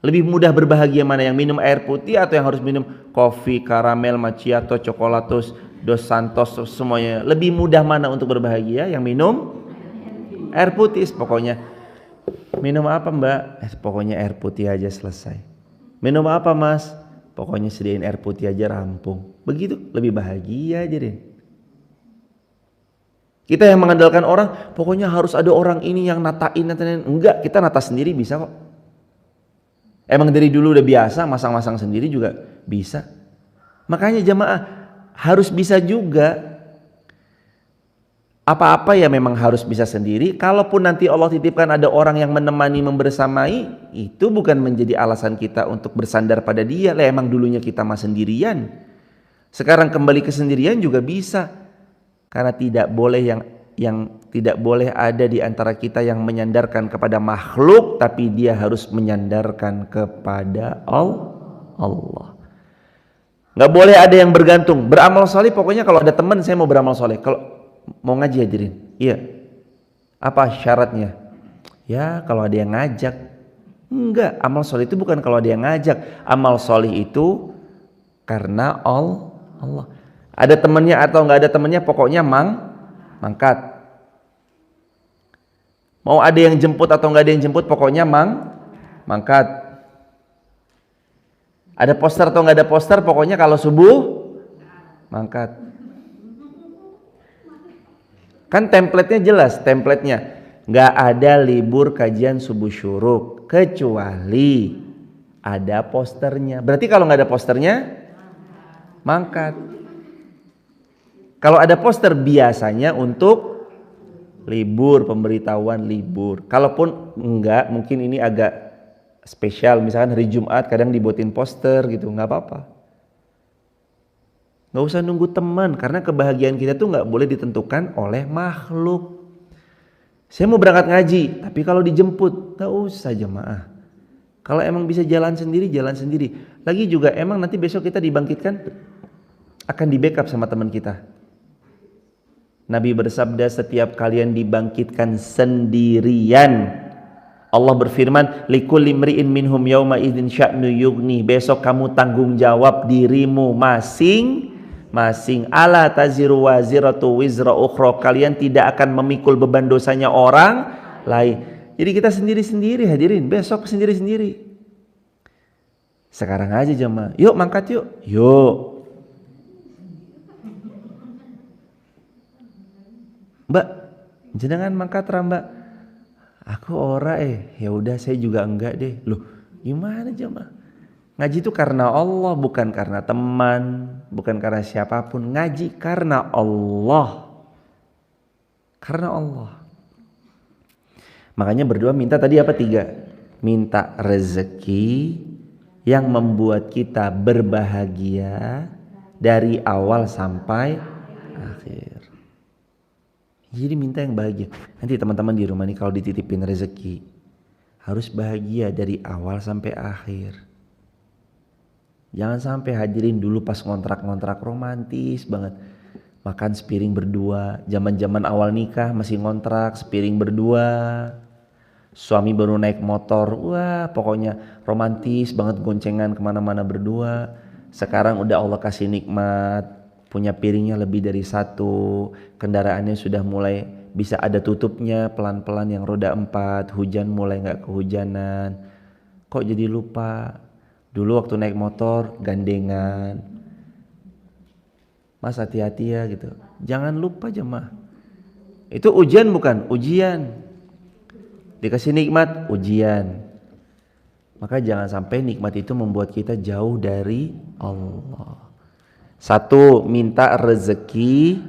Speaker 1: Lebih mudah berbahagia mana, yang minum air putih atau yang harus minum kopi, karamel, macchiato, coklatos, dos santos, semuanya? Lebih mudah mana untuk berbahagia? Yang minum air putih. Pokoknya minum apa mbak? Pokoknya air putih aja selesai. Minum apa mas? Pokoknya sediain air putih aja rampung. Begitu lebih bahagia aja deh. Kita yang mengandalkan orang, pokoknya harus ada orang ini yang natain. Enggak, kita nata sendiri bisa kok. Emang dari dulu udah biasa, masang-masang sendiri juga bisa. Makanya jamaah harus bisa juga. Apa-apa ya memang harus bisa sendiri. Kalaupun nanti Allah titipkan ada orang yang menemani, membersamai, itu bukan menjadi alasan kita untuk bersandar pada dia. Lah emang dulunya kita mah sendirian. Sekarang kembali ke sendirian juga bisa. Karena tidak boleh yang tidak boleh ada di antara kita yang menyandarkan kepada makhluk, tapi dia harus menyandarkan kepada Allah. Nggak boleh ada yang bergantung. Beramal soleh, pokoknya kalau ada teman saya mau beramal soleh. Kalau mau ngaji hadirin, iya. Apa syaratnya? Ya kalau ada yang ngajak. Enggak, amal soleh itu bukan kalau ada yang ngajak. Amal soleh itu karena Allah. Ada temannya atau nggak ada temannya, pokoknya mangkat. Mau ada yang jemput atau nggak ada yang jemput, pokoknya mangkat. Ada poster atau nggak ada poster, pokoknya kalau subuh mangkat. Kan template-nya jelas, template-nya nggak ada libur kajian subuh syuruk kecuali ada posternya. Berarti kalau nggak ada posternya, mangkat. Kalau ada poster biasanya untuk libur, pemberitahuan libur. Kalaupun enggak, mungkin ini agak spesial, misalkan hari Jumat kadang dibuatin poster gitu, nggak apa-apa. Nggak usah nunggu teman, karena kebahagiaan kita tuh nggak boleh ditentukan oleh makhluk. Saya mau berangkat ngaji, tapi kalau dijemput, nggak usah jemaah. Kalau emang bisa jalan sendiri, jalan sendiri. Lagi juga emang nanti besok kita dibangkitkan, akan di backup sama teman kita. Nabi bersabda, setiap kalian dibangkitkan sendirian, Allah berfirman, likulli imri'in minhum yauma idzin sya'nu yughni. Besok kamu tanggung jawab dirimu masing-masing. Ala taziru waziratu wizra ukhra. Kalian tidak akan memikul beban dosanya orang lain. Jadi kita sendiri-sendiri hadirin, besok sendiri-sendiri. Sekarang aja jemaah, yuk mangkat yuk. Mbak, jenengan mangkat mbak? Aku ora ya udah saya juga enggak deh. Loh, gimana jemaah? Ngaji itu karena Allah, bukan karena teman, bukan karena siapapun. Ngaji karena Allah. Karena Allah. Makanya berdoa minta tadi apa? 3. Minta rezeki yang membuat kita berbahagia dari awal sampai akhir. Jadi minta yang bahagia. Nanti teman-teman di rumah nih kalau dititipin rezeki harus bahagia dari awal sampai akhir. Jangan sampai hadirin dulu pas ngontrak romantis banget. Makan sepiring berdua. Zaman-zaman awal nikah masih ngontrak sepiring berdua. Suami baru naik motor. Wah pokoknya romantis banget, goncengan kemana-mana berdua. Sekarang udah Allah kasih nikmat. Punya piringnya lebih dari 1, kendaraannya sudah mulai bisa ada tutupnya pelan-pelan yang roda 4, hujan mulai nggak kehujanan. Kok jadi lupa? Dulu waktu naik motor gandengan. Mas hati-hati ya gitu. Jangan lupa jemaah. Itu ujian bukan? Ujian. Dikasih nikmat, ujian. Maka jangan sampai nikmat itu membuat kita jauh dari Allah. Satu, minta rezeki.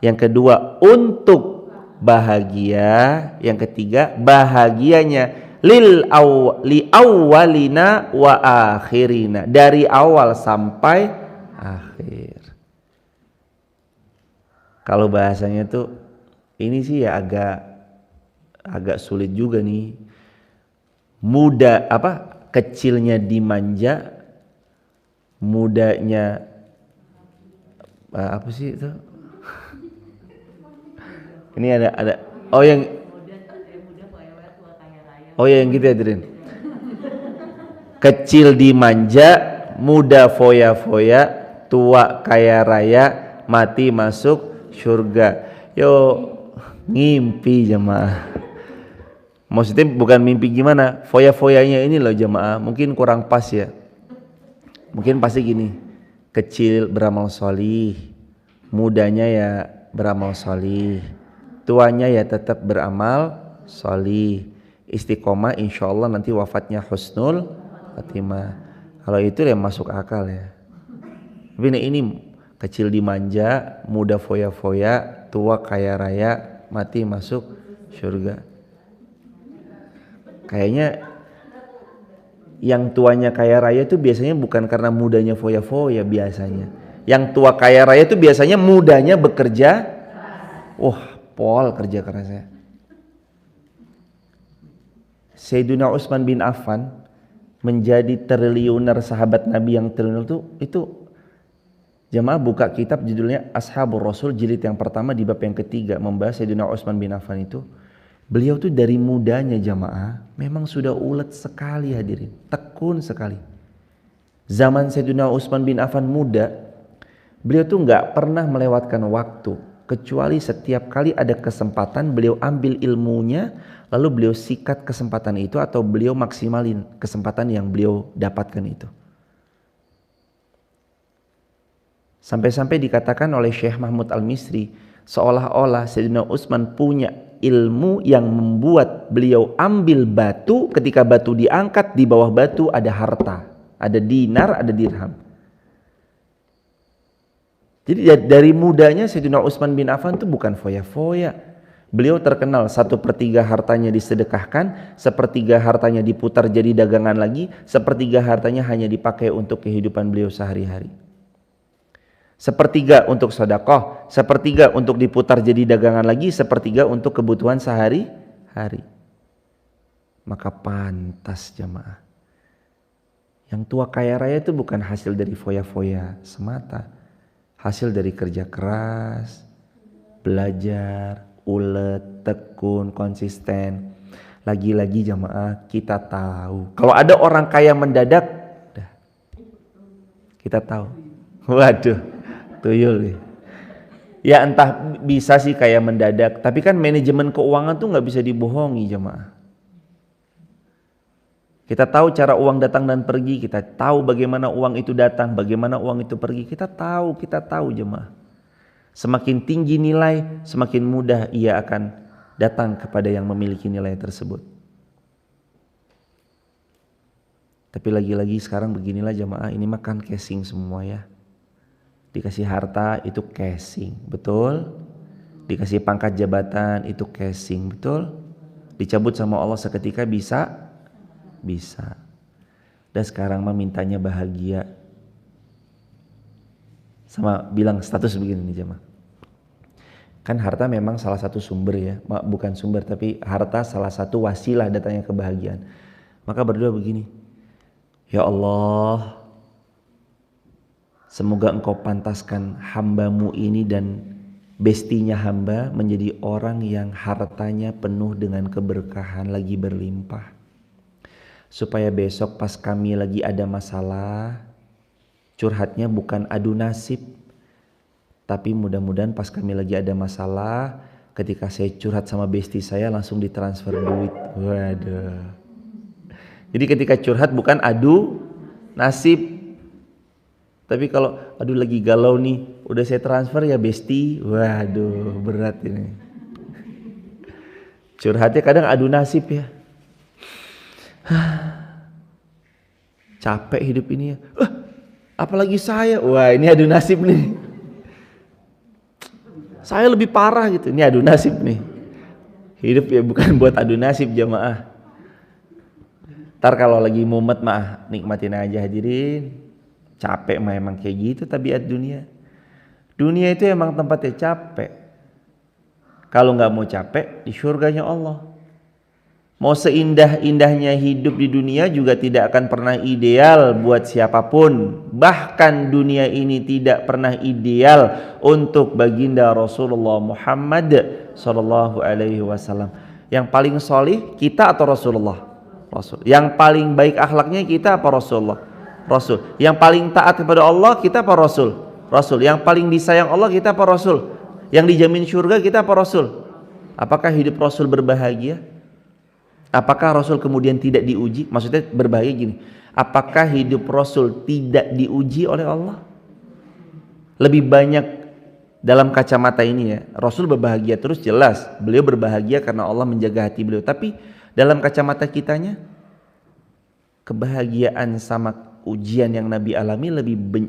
Speaker 1: Yang kedua, untuk bahagia. Yang ketiga, bahagianya li awwalina wa akhirina, dari awal sampai akhir. Kalau bahasanya tuh ini sih ya agak sulit juga nih. Muda kecilnya dimanja, mudanya apa sih itu? Ini ada yang gitu ya, Drin. Kecil dimanja, muda foya-foya, tua kaya raya, mati masuk surga. Yo, ngimpi jemaah. Maksudnya bukan mimpi gimana, foya-foyanya ini loh jemaah, mungkin kurang pas ya. Mungkin pasti gini, kecil beramal solih, mudanya ya beramal solih, tuanya ya tetap beramal solih, istiqomah insya Allah nanti wafatnya husnul khatimah. Kalau itu ya masuk akal ya. Tapi ini kecil dimanja, muda foya-foya, tua kaya raya, mati masuk surga. Kayaknya yang tuanya kaya raya itu biasanya bukan karena mudanya foya-foya biasanya. Yang tua kaya raya itu biasanya mudanya bekerja. Pol kerja kerasnya. Sayyidina Utsman bin Affan menjadi triliuner, sahabat Nabi yang triliuner itu jamaah buka kitab judulnya Ashabur Rasul jilid yang pertama di bab yang ketiga membahas Sayyidina Utsman bin Affan itu. Beliau tuh dari mudanya jamaah memang sudah ulet sekali hadirin, tekun sekali. Zaman Sayyidina Utsman bin Affan muda, beliau tuh nggak pernah melewatkan waktu, kecuali setiap kali ada kesempatan beliau ambil ilmunya, lalu beliau sikat kesempatan itu atau beliau maksimalin kesempatan yang beliau dapatkan itu. Sampai-sampai dikatakan oleh Syekh Mahmud Al-Misri, seolah-olah Sayyidina Utsman punya ilmu yang membuat beliau ambil batu, ketika batu diangkat di bawah batu ada harta, ada dinar, ada dirham. Jadi dari mudanya Sayyidina Utsman bin Affan itu bukan foya-foya. Beliau terkenal 1/3 hartanya disedekahkan, 1/3 hartanya diputar jadi dagangan lagi, 1/3 hartanya hanya dipakai untuk kehidupan beliau sehari-hari. 1/3 untuk sedekah, 1/3 untuk diputar jadi dagangan lagi, 1/3 untuk kebutuhan sehari-hari. Maka pantas jamaah. Yang tua kaya raya itu bukan hasil dari foya-foya semata. Hasil dari kerja keras, belajar, ulet, tekun, konsisten. Lagi-lagi jamaah kita tahu. Kalau ada orang kaya mendadak, kita tahu. Waduh. Tuyul nih. Ya entah bisa sih kayak mendadak, tapi kan manajemen keuangan tuh nggak bisa dibohongi jemaah. Kita tahu cara uang datang dan pergi, kita tahu bagaimana uang itu datang, bagaimana uang itu pergi, kita tahu jemaah. Semakin tinggi nilai, semakin mudah ia akan datang kepada yang memiliki nilai tersebut. Tapi lagi-lagi sekarang beginilah jemaah, ini makan casing semua ya. Dikasih harta itu casing, betul? Dikasih pangkat jabatan itu casing, betul? Dicabut sama Allah seketika bisa? Bisa. Dan sekarang mah mintanya bahagia. Sama bilang status begini nih jemaah. Kan harta memang salah satu sumber ya, bukan sumber tapi harta salah satu wasilah datangnya kebahagiaan. Maka berdoa begini, ya Allah, semoga engkau pantaskan hambamu ini dan bestinya hamba menjadi orang yang hartanya penuh dengan keberkahan, lagi berlimpah. Supaya besok pas kami lagi ada masalah, curhatnya bukan adu nasib, tapi mudah-mudahan pas kami lagi ada masalah, ketika saya curhat sama besti saya langsung ditransfer duit. Waduh. Jadi ketika curhat bukan adu nasib, tapi kalau aduh lagi galau nih, udah saya transfer ya besti, waduh berat ini. Curhatnya kadang adu nasib ya. capek hidup ini ya. Apalagi saya, wah ini adu nasib nih. Saya lebih parah gitu, ini adu nasib nih. Hidup ya bukan buat adu nasib jamaah. Ntar kalau lagi mumet mah nikmatin aja hadirin. Capek mah emang kayak gitu tabiat dunia. Dunia itu emang tempatnya capek. Kalau nggak mau capek di surganya Allah. Mau seindah-indahnya hidup di dunia juga tidak akan pernah ideal buat siapapun. Bahkan dunia ini tidak pernah ideal untuk baginda Rasulullah Muhammad sallallahu alaihi wasallam. Yang paling solih kita atau Rasulullah? Rasul. Yang paling baik akhlaknya kita apa Rasulullah? Rasul. Yang paling taat kepada Allah kita apa Rasul? Rasul. Yang paling disayang Allah kita apa Rasul? Yang dijamin surga kita apa Rasul? Apakah hidup Rasul berbahagia? Apakah Rasul kemudian tidak diuji? Maksudnya berbahagia gini, apakah hidup Rasul tidak diuji oleh Allah? Lebih banyak dalam kacamata ini ya, Rasul berbahagia terus jelas, beliau berbahagia karena Allah menjaga hati beliau. Tapi dalam kacamata kitanya, kebahagiaan sama ujian yang Nabi alami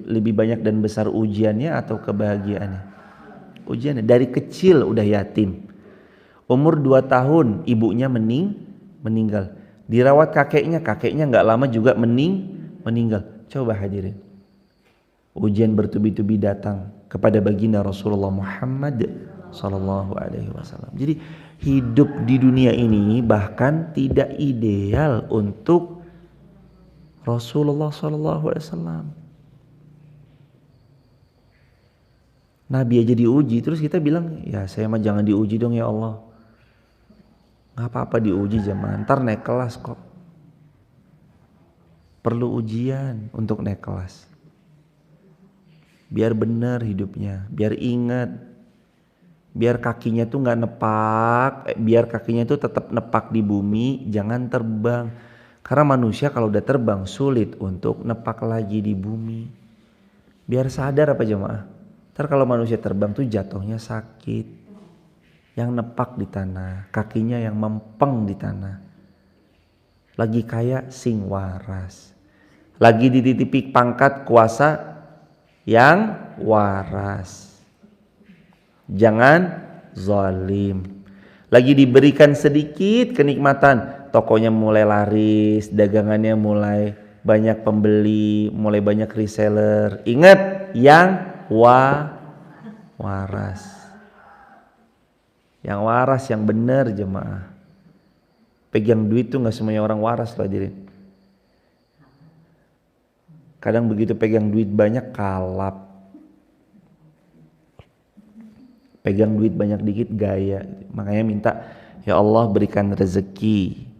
Speaker 1: lebih banyak dan besar ujiannya atau kebahagiaannya? Ujiannya. Dari kecil udah yatim, umur 2 tahun ibunya meninggal, dirawat kakeknya nggak lama juga meninggal. Coba hadirin, ujian bertubi-tubi datang kepada baginda Rasulullah Muhammad sallallahu alaihi wasallam. Jadi hidup di dunia ini bahkan tidak ideal untuk Rasulullah sallallahu alaihi wasallam. Nabi aja diuji, terus kita bilang, ya saya mah jangan diuji dong ya Allah. Gak apa-apa diuji jemaah, ntar naik kelas kok. Perlu ujian untuk naik kelas. Biar benar hidupnya, biar ingat. Biar kakinya tuh gak nepak, biar kakinya tuh tetap nepak di bumi, jangan terbang. Karena manusia kalau udah terbang sulit untuk nepak lagi di bumi. Biar sadar apa jemaah? Ntar kalau manusia terbang tuh jatuhnya sakit. Yang nepak di tanah, kakinya yang mempeng di tanah. Lagi kaya sing waras. Lagi dititipi pangkat kuasa yang waras. Jangan zalim. Lagi diberikan sedikit kenikmatan, tokonya mulai laris, dagangannya mulai banyak pembeli, mulai banyak reseller. Ingat yang waras. Yang waras, yang benar jemaah. Pegang duit tuh gak semuanya orang waras loh hadirin. Kadang begitu pegang duit banyak kalap. Pegang duit banyak dikit gaya. Makanya minta, ya Allah berikan rezeki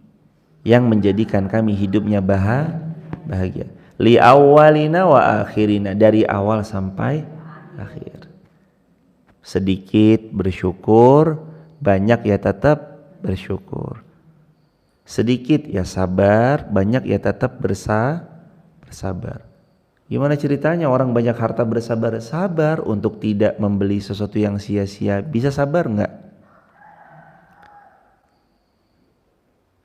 Speaker 1: yang menjadikan kami hidupnya bahagia. Li awalina wa akhirina, dari awal sampai akhir. Sedikit bersyukur, banyak ya tetap bersyukur. Sedikit ya sabar, banyak ya tetap bersabar. Gimana ceritanya orang banyak harta bersabar? Sabar untuk tidak membeli sesuatu yang sia-sia. Bisa sabar enggak?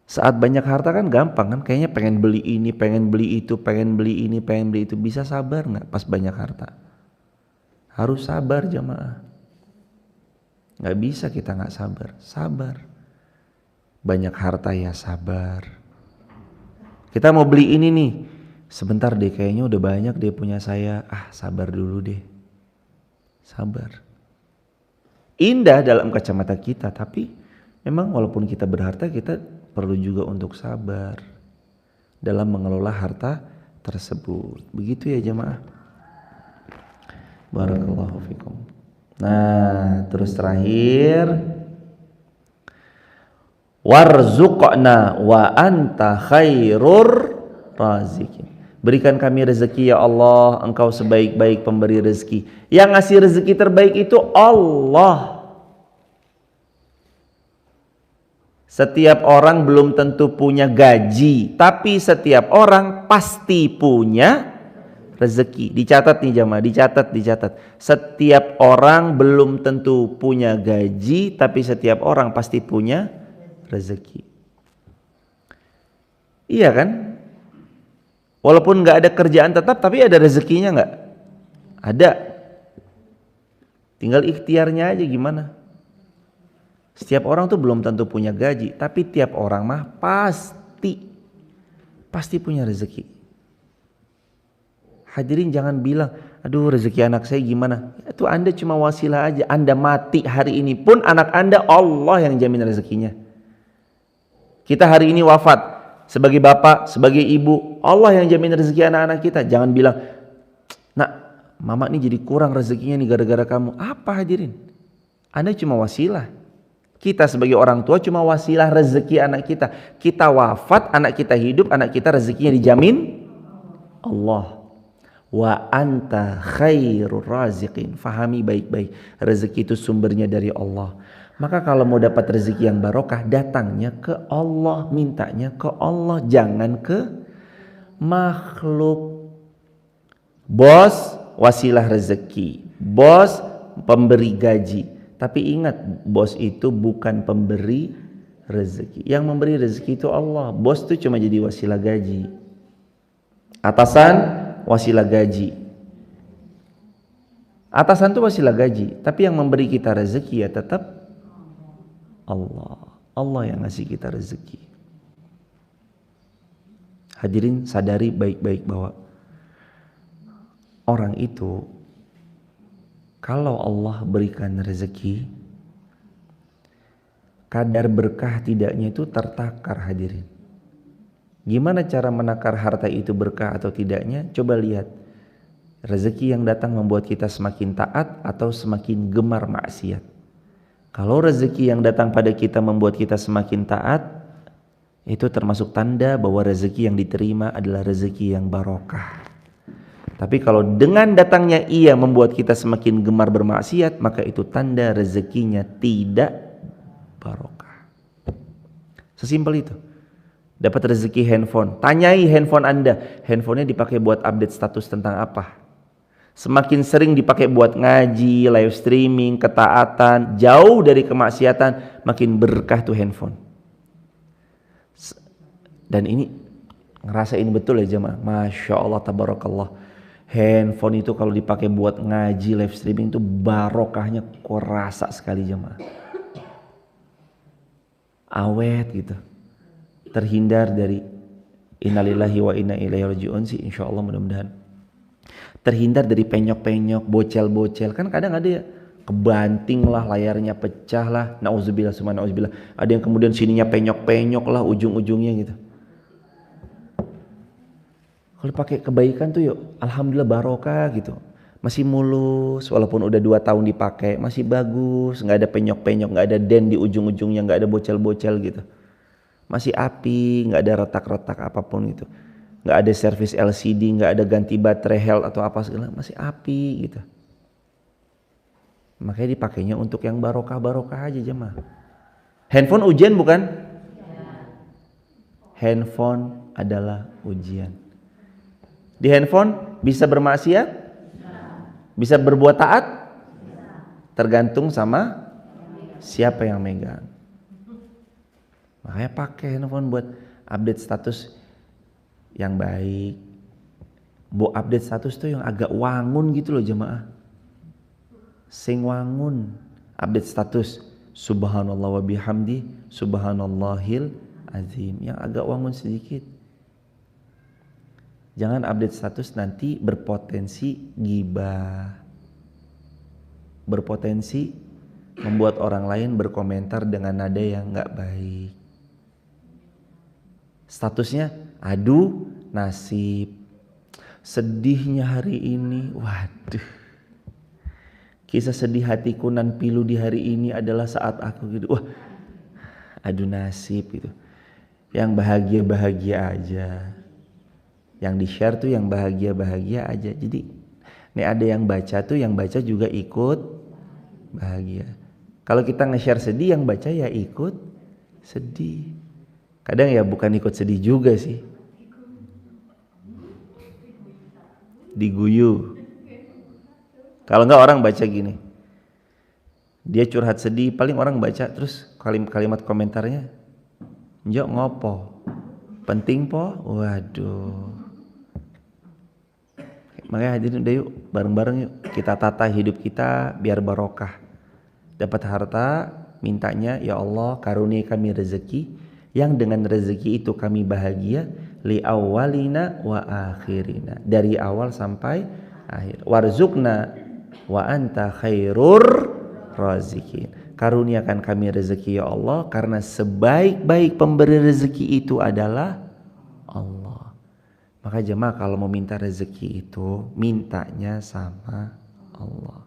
Speaker 1: Saat banyak harta kan gampang kan, kayaknya pengen beli ini, pengen beli itu, pengen beli ini, pengen beli itu. Bisa sabar enggak pas banyak harta? Harus sabar jamaah. Gak bisa kita gak sabar. Banyak harta ya sabar. Kita mau beli ini nih, sebentar deh kayaknya udah banyak deh punya saya. Sabar dulu deh. Sabar. Indah dalam kacamata kita, tapi memang walaupun kita berharta, kita perlu juga untuk sabar dalam mengelola harta tersebut. Begitu ya jemaah. Barakallahu fikum. Nah, terus terakhir, warzuqna wa anta khairur razikin. Berikan kami rezeki ya Allah, Engkau sebaik-baik pemberi rezeki. Yang ngasih rezeki terbaik itu Allah. Setiap orang belum tentu punya gaji, tapi setiap orang pasti punya rezeki. Dicatat nih jamaah, dicatat. Setiap orang belum tentu punya gaji, tapi setiap orang pasti punya rezeki. Iya kan? Walaupun nggak ada kerjaan tetap, tapi ada rezekinya nggak? Ada. Tinggal ikhtiarnya aja gimana. Setiap orang tuh belum tentu punya gaji, tapi tiap orang mah pasti punya rezeki. Hadirin jangan bilang, aduh rezeki anak saya gimana. Itu Anda cuma wasilah aja. Anda mati hari ini pun anak Anda Allah yang jamin rezekinya. Kita hari ini wafat. Sebagai bapak, sebagai ibu, Allah yang jamin rezeki anak-anak kita. Jangan bilang, nak, mama ini jadi kurang rezekinya nih gara-gara kamu. Apa hadirin? Anda cuma wasilah. Kita sebagai orang tua cuma wasilah rezeki anak kita. Kita wafat, anak kita hidup, anak kita rezekinya dijamin Allah. Wa anta khairur raziqin. Fahami baik-baik. Rezeki itu sumbernya dari Allah. Maka kalau mau dapat rezeki yang barokah, datangnya ke Allah, mintanya ke Allah, jangan ke makhluk. Bos wasilah rezeki, bos pemberi gaji. Tapi ingat, bos itu bukan pemberi rezeki. Yang memberi rezeki itu Allah. Bos itu cuma jadi wasilah gaji. Atasan wasilah gaji. Atasan itu wasilah gaji, tapi yang memberi kita rezeki ya tetap Allah. Allah yang ngasih kita rezeki. Hadirin sadari baik-baik bahwa orang itu kalau Allah berikan rezeki, kadar berkah tidaknya itu tertakar hadirin. Gimana cara menakar harta itu berkah atau tidaknya? Coba lihat. Rezeki yang datang membuat kita semakin taat atau semakin gemar maksiat. Kalau rezeki yang datang pada kita membuat kita semakin taat, itu termasuk tanda bahwa rezeki yang diterima adalah rezeki yang barokah. Tapi kalau dengan datangnya ia membuat kita semakin gemar bermaksiat, maka itu tanda rezekinya tidak barokah. Sesimpel itu. Dapat rezeki handphone, tanyai handphone Anda, handphonenya dipakai buat update status tentang apa? Semakin sering dipakai buat ngaji, live streaming, ketaatan, jauh dari kemaksiatan, makin berkah tuh handphone. Dan ini ngerasain betul ya jemaah, Masya Allah tabarakallah. Handphone itu kalau dipakai buat ngaji, live streaming itu barokahnya kerasa sekali jemaah. Awet gitu. Terhindar dari innalillahi wa inna ilaihi raji'un sih insyaallah mudah-mudahan. Terhindar dari penyok-penyok, bocel-bocel. Kan kadang ada ya kebanting lah, layarnya pecah lah, nauzubillah summa nauzubillah. Ada yang kemudian sininya penyok-penyok lah ujung-ujungnya gitu. Kalau pakai kebaikan tuh yuk, alhamdulillah barokah gitu. Masih mulus, walaupun udah 2 tahun dipakai, masih bagus, nggak ada penyok-penyok, nggak ada den di ujung-ujungnya, nggak ada bocel-bocel gitu. Masih api, nggak ada retak-retak apapun gitu. Nggak ada servis LCD, nggak ada ganti baterai health atau apa segala, masih api gitu. Makanya dipakainya untuk yang barokah-barokah aja jemaah. Handphone ujian bukan? Handphone adalah ujian. Di handphone bisa bermaksiat? Bisa berbuat taat? Tergantung sama siapa yang megang. Makanya pakai handphone buat update status yang baik. Mau update status tuh yang agak wangun gitu loh jemaah. Sing wangun. Update status subhanallah wa bihamdi subhanallahil azim. Yang agak wangun sedikit. Jangan update status nanti berpotensi ghibah. Berpotensi membuat orang lain berkomentar dengan nada yang gak baik. Statusnya, aduh nasib, sedihnya hari ini, waduh. Kisah sedih hatiku nan pilu di hari ini adalah saat aku gitu, wah, aduh nasib gitu. Yang bahagia-bahagia aja. Yang di-share tuh yang bahagia-bahagia aja. Jadi, nih ada yang baca tuh, yang baca juga ikut bahagia. Kalau kita nge-share sedih, yang baca ya ikut sedih. Kadang ya bukan ikut sedih juga sih. Diguyu. Kalau enggak orang baca gini. Dia curhat sedih, paling orang baca terus kalimat komentarnya, "Njok ngopo? Penting po?" Waduh. Makanya hadirin udah yuk bareng-bareng yuk kita tata hidup kita biar barokah. Dapat harta, mintanya ya Allah karunia kami rezeki yang dengan rezeki itu kami bahagia li awwalina wa akhirina, dari awal sampai akhir. Warzuqna wa anta khairur razikin. Karuniakan kami rezeki ya Allah karena sebaik-baik pemberi rezeki itu adalah Allah. Maka jemaah kalau mau minta rezeki itu mintanya sama Allah.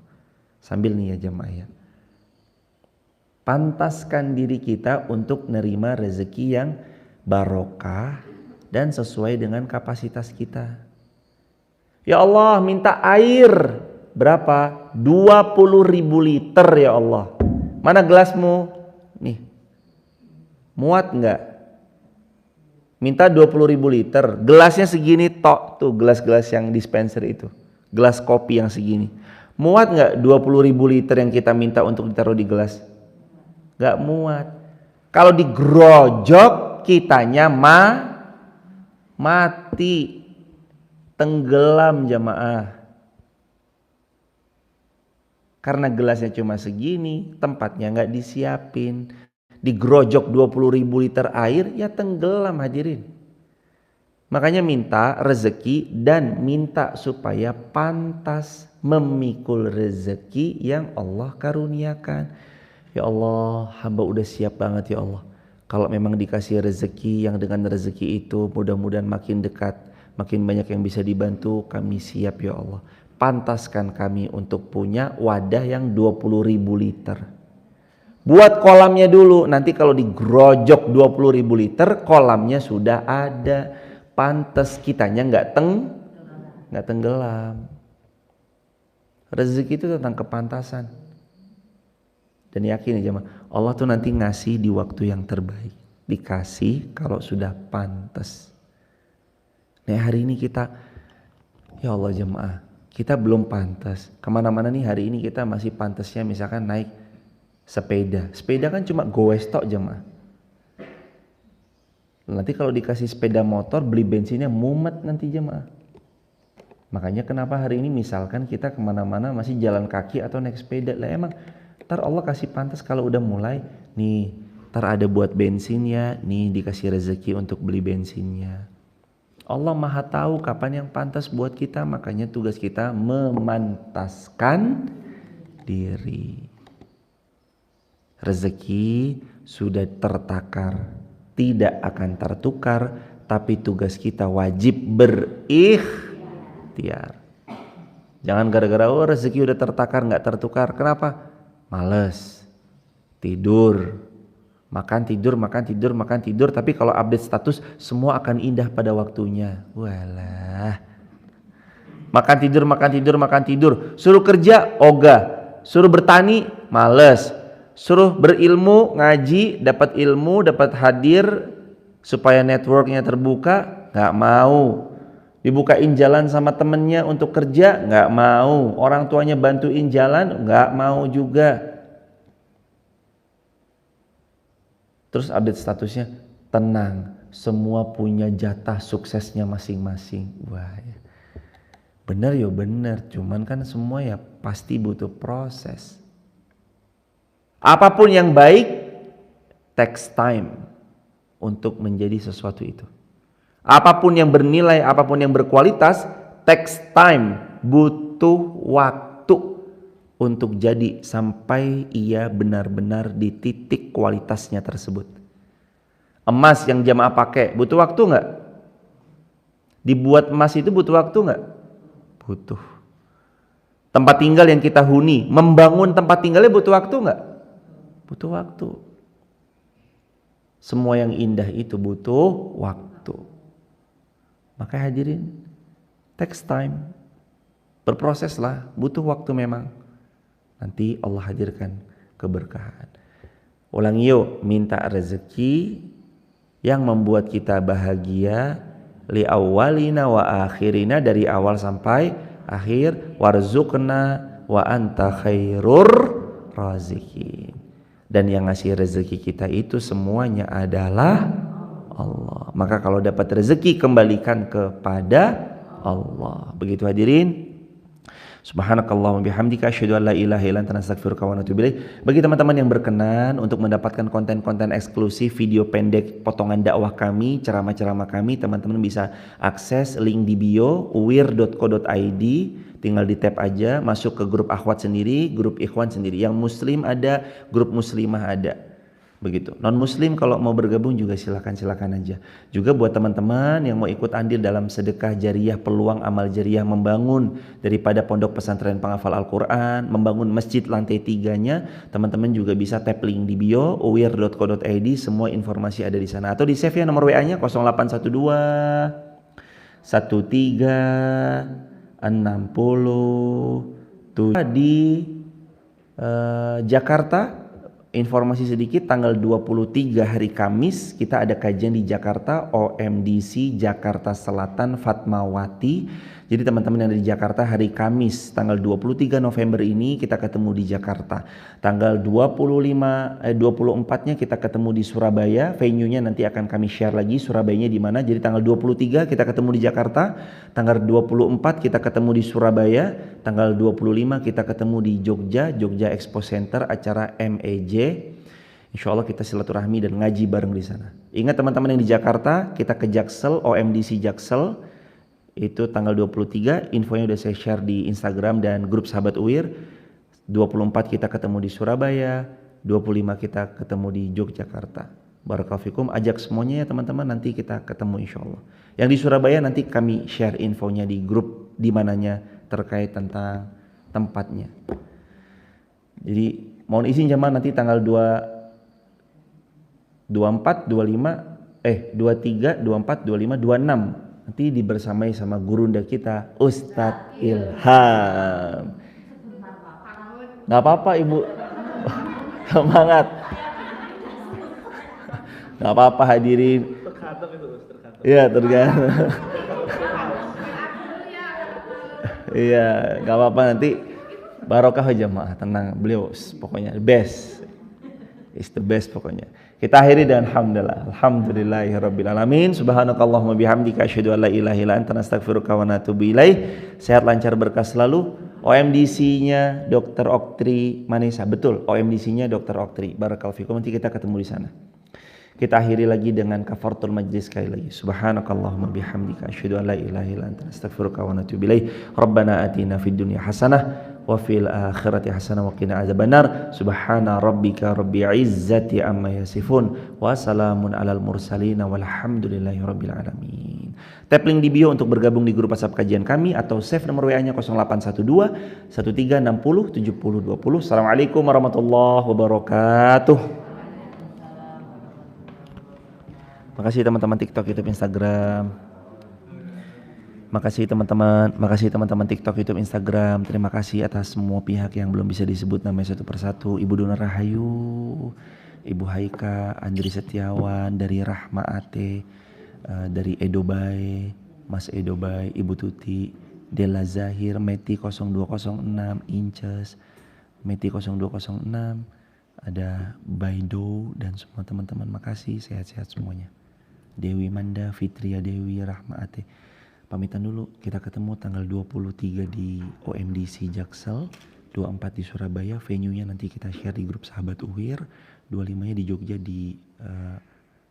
Speaker 1: Sambil nih ya jemaah ya, pantaskan diri kita untuk nerima rezeki yang barokah dan sesuai dengan kapasitas kita. Ya Allah minta air berapa? 20.000 liter ya Allah. Mana gelasmu? Nih. Muat enggak? Minta 20.000 liter. Gelasnya segini tok tuh, gelas-gelas yang dispenser itu. Gelas kopi yang segini. Muat enggak 20.000 liter yang kita minta untuk ditaruh di gelas? Enggak muat. Kalau digerojok kitanya mati. Tenggelam jamaah. Karena gelasnya cuma segini, tempatnya nggak disiapin, digerojok 20.000 liter air, ya tenggelam hadirin. Makanya minta rezeki dan minta supaya pantas memikul rezeki yang Allah karuniakan. Ya Allah, hamba udah siap banget ya Allah. Kalau memang dikasih rezeki yang dengan rezeki itu mudah-mudahan makin dekat, makin banyak yang bisa dibantu, kami siap ya Allah. Pantaskan kami untuk punya wadah yang 20.000 liter. Buat kolamnya dulu, nanti kalau digerojok 20.000 liter kolamnya sudah ada. Pantas kitanya nggak tenggelam. Rezeki itu tentang kepantasan. Dan yakin ya jemaah, Allah tuh nanti ngasih di waktu yang terbaik. Dikasih kalau sudah pantas. Nah hari ini kita, ya Allah jemaah, kita belum pantas. Kemana-mana nih hari ini kita masih pantasnya misalkan naik sepeda. Sepeda kan cuma goes tok jemaah. Nanti kalau dikasih sepeda motor beli bensinnya mumet nanti jemaah. Makanya kenapa hari ini misalkan kita kemana-mana masih jalan kaki atau naik sepeda. Lah emang ntar Allah kasih pantas kalau udah mulai. Nih ntar ada buat bensinnya. Nih dikasih rezeki untuk beli bensinnya. Allah maha tahu kapan yang pantas buat kita. Makanya tugas kita memantaskan diri. Rezeki sudah tertakar, tidak akan tertukar. Tapi tugas kita wajib berikhtiar. Jangan gara-gara rezeki udah tertakar gak tertukar. Kenapa? Males, tidur, makan tidur, tapi kalau update status semua akan indah pada waktunya. Walah. Makan tidur. Suruh kerja ogah, suruh bertani males, suruh berilmu, ngaji, dapat ilmu, dapat hadir supaya networknya terbuka, nggak mau. Dibukain jalan sama temennya untuk kerja, nggak mau. Orang tuanya bantuin jalan, nggak mau juga. Terus update statusnya, tenang, semua punya jatah suksesnya masing-masing. Wah, ya. Bener ya bener, cuman kan semua ya pasti butuh proses. Apapun yang baik, takes time untuk menjadi sesuatu itu. Apapun yang bernilai, apapun yang berkualitas, takes time, butuh waktu untuk jadi sampai ia benar-benar di titik kualitasnya tersebut. Emas yang jamaah pakai butuh waktu nggak? Dibuat emas itu butuh waktu nggak? Butuh. Tempat tinggal yang kita huni, membangun tempat tinggalnya butuh waktu nggak? Butuh waktu. Semua yang indah itu butuh waktu. Maka hadirin, takes time, berproseslah, butuh waktu memang. Nanti Allah hadirkan keberkahan. Ulang yuk, minta rezeki yang membuat kita bahagia, li awwalina wa akhirina, dari awal sampai akhir. Warzuqna wa anta khairur razikin. Dan yang ngasih rezeki kita itu semuanya adalah Allah. Maka kalau dapat rezeki kembalikan kepada Allah. Begitu hadirin. Subhanakallahumma bihamdika asyhadu an la ilaha illa anta astaghfiruka wa atubu ilaik. Bagi teman-teman yang berkenan untuk mendapatkan konten-konten eksklusif, video pendek potongan dakwah kami, ceramah-ceramah kami, teman-teman bisa akses link di bio uwir.co.id. Tinggal di tap aja, masuk ke grup akhwat sendiri, grup ikhwan sendiri. Yang muslim ada, grup muslimah ada. Begitu. Non muslim kalau mau bergabung juga silakan aja. Juga buat teman-teman yang mau ikut andil dalam sedekah jariah, peluang amal jariah membangun daripada pondok pesantren penghafal Al-Qur'an, membangun masjid lantai 3-nya, teman-teman juga bisa tap link di bio uwir.co.id, semua informasi ada di sana. Atau di save ya nomor WA-nya 0812 13 60 di Jakarta. Informasi sedikit, tanggal 23 hari Kamis kita ada kajian di Jakarta, OMDC Jakarta Selatan Fatmawati. Jadi teman-teman yang ada di Jakarta hari Kamis tanggal 23 November ini kita ketemu di Jakarta. Tanggal 24-nya kita ketemu di Surabaya. Venue-nya nanti akan kami share lagi Surabayanya di mana. Jadi tanggal 23 kita ketemu di Jakarta, tanggal 24 kita ketemu di Surabaya, tanggal 25 kita ketemu di Jogja Expo Center acara MEJ. Insya Allah kita silaturahmi dan ngaji bareng di sana. Ingat teman-teman yang di Jakarta, kita ke Jaksel, OMDC Jaksel. Itu tanggal 23, infonya udah saya share di Instagram dan grup Sahabat Uwir. 24 kita ketemu di Surabaya, 25 kita ketemu di Yogyakarta. Barakallahu fikum, ajak semuanya ya teman-teman, nanti kita ketemu insya Allah. Yang di Surabaya nanti kami share infonya di grup di mananya terkait tentang tempatnya. Jadi mohon izin jemaah nanti tanggal 24, 23, 24, 25, 26 nanti dibersamai sama gurunda kita Ustadz Ilham. Gak apa-apa ibu, semangat. Gak apa-apa hadirin. Iya tergantung. Iya gak apa-apa, nanti barokah jemaah, tenang, beliau pokoknya best. It's the best pokoknya. Kita akhiri dan alhamdulillahirabbil alamin. Subhanakallahumma bihamdika asyhadu an la ilaha illa anta astaghfiruka wa atubu ilaik. Sehat lancar berkah selalu. OMDC-nya Dr. Oktri Manesa. Betul, OMDC-nya Dr. Oktri. Barakallahu fikum, nanti kita ketemu di sana. Kita akhiri lagi dengan kafaratul majlis sekali lagi. Subhanakallahumma bihamdika asyhadu an la ilaha illa anta astaghfiruka wa atubu ilaik. Rabbana atina fid dunya hasanah wa fil akhirati hasanah wa qina adzabannar. Subhana rabbika rabbil izzati amma yasifun wa salamun alal mursalin walhamdulillahi rabbil alamin. Tap link di bio untuk bergabung di grup WhatsApp kajian kami atau save nomor WA-nya 0812 1360 7020. Assalamualaikum warahmatullahi wabarakatuh. Makasih teman-teman TikTok, YouTube, Instagram. Makasih teman-teman TikTok, YouTube, Instagram. Terima kasih atas semua pihak yang belum bisa disebut namanya satu persatu. Ibu Dona Rahayu, Ibu Haika, Andri Setiawan, dari Rahma Ate, dari Edobai, Mas Edobai, Ibu Tuti, Della Zahir, Meti 0206, Inces, Meti 0206, ada Baido dan semua teman-teman. Makasih, sehat-sehat semuanya. Dewi Manda, Fitria Dewi, Rahma Ate. Pamitan dulu, kita ketemu tanggal 23 di OMDC Jaksel, 24 di Surabaya, venue-nya nanti kita share di grup Sahabat Uwir, 25-nya di Jogja di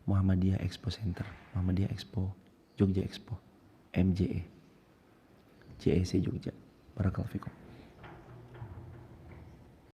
Speaker 1: Muhammadiyah Expo Center, Muhammadiyah Expo, Jogja Expo, MJE, JEC Jogja. Barakallahu fikum.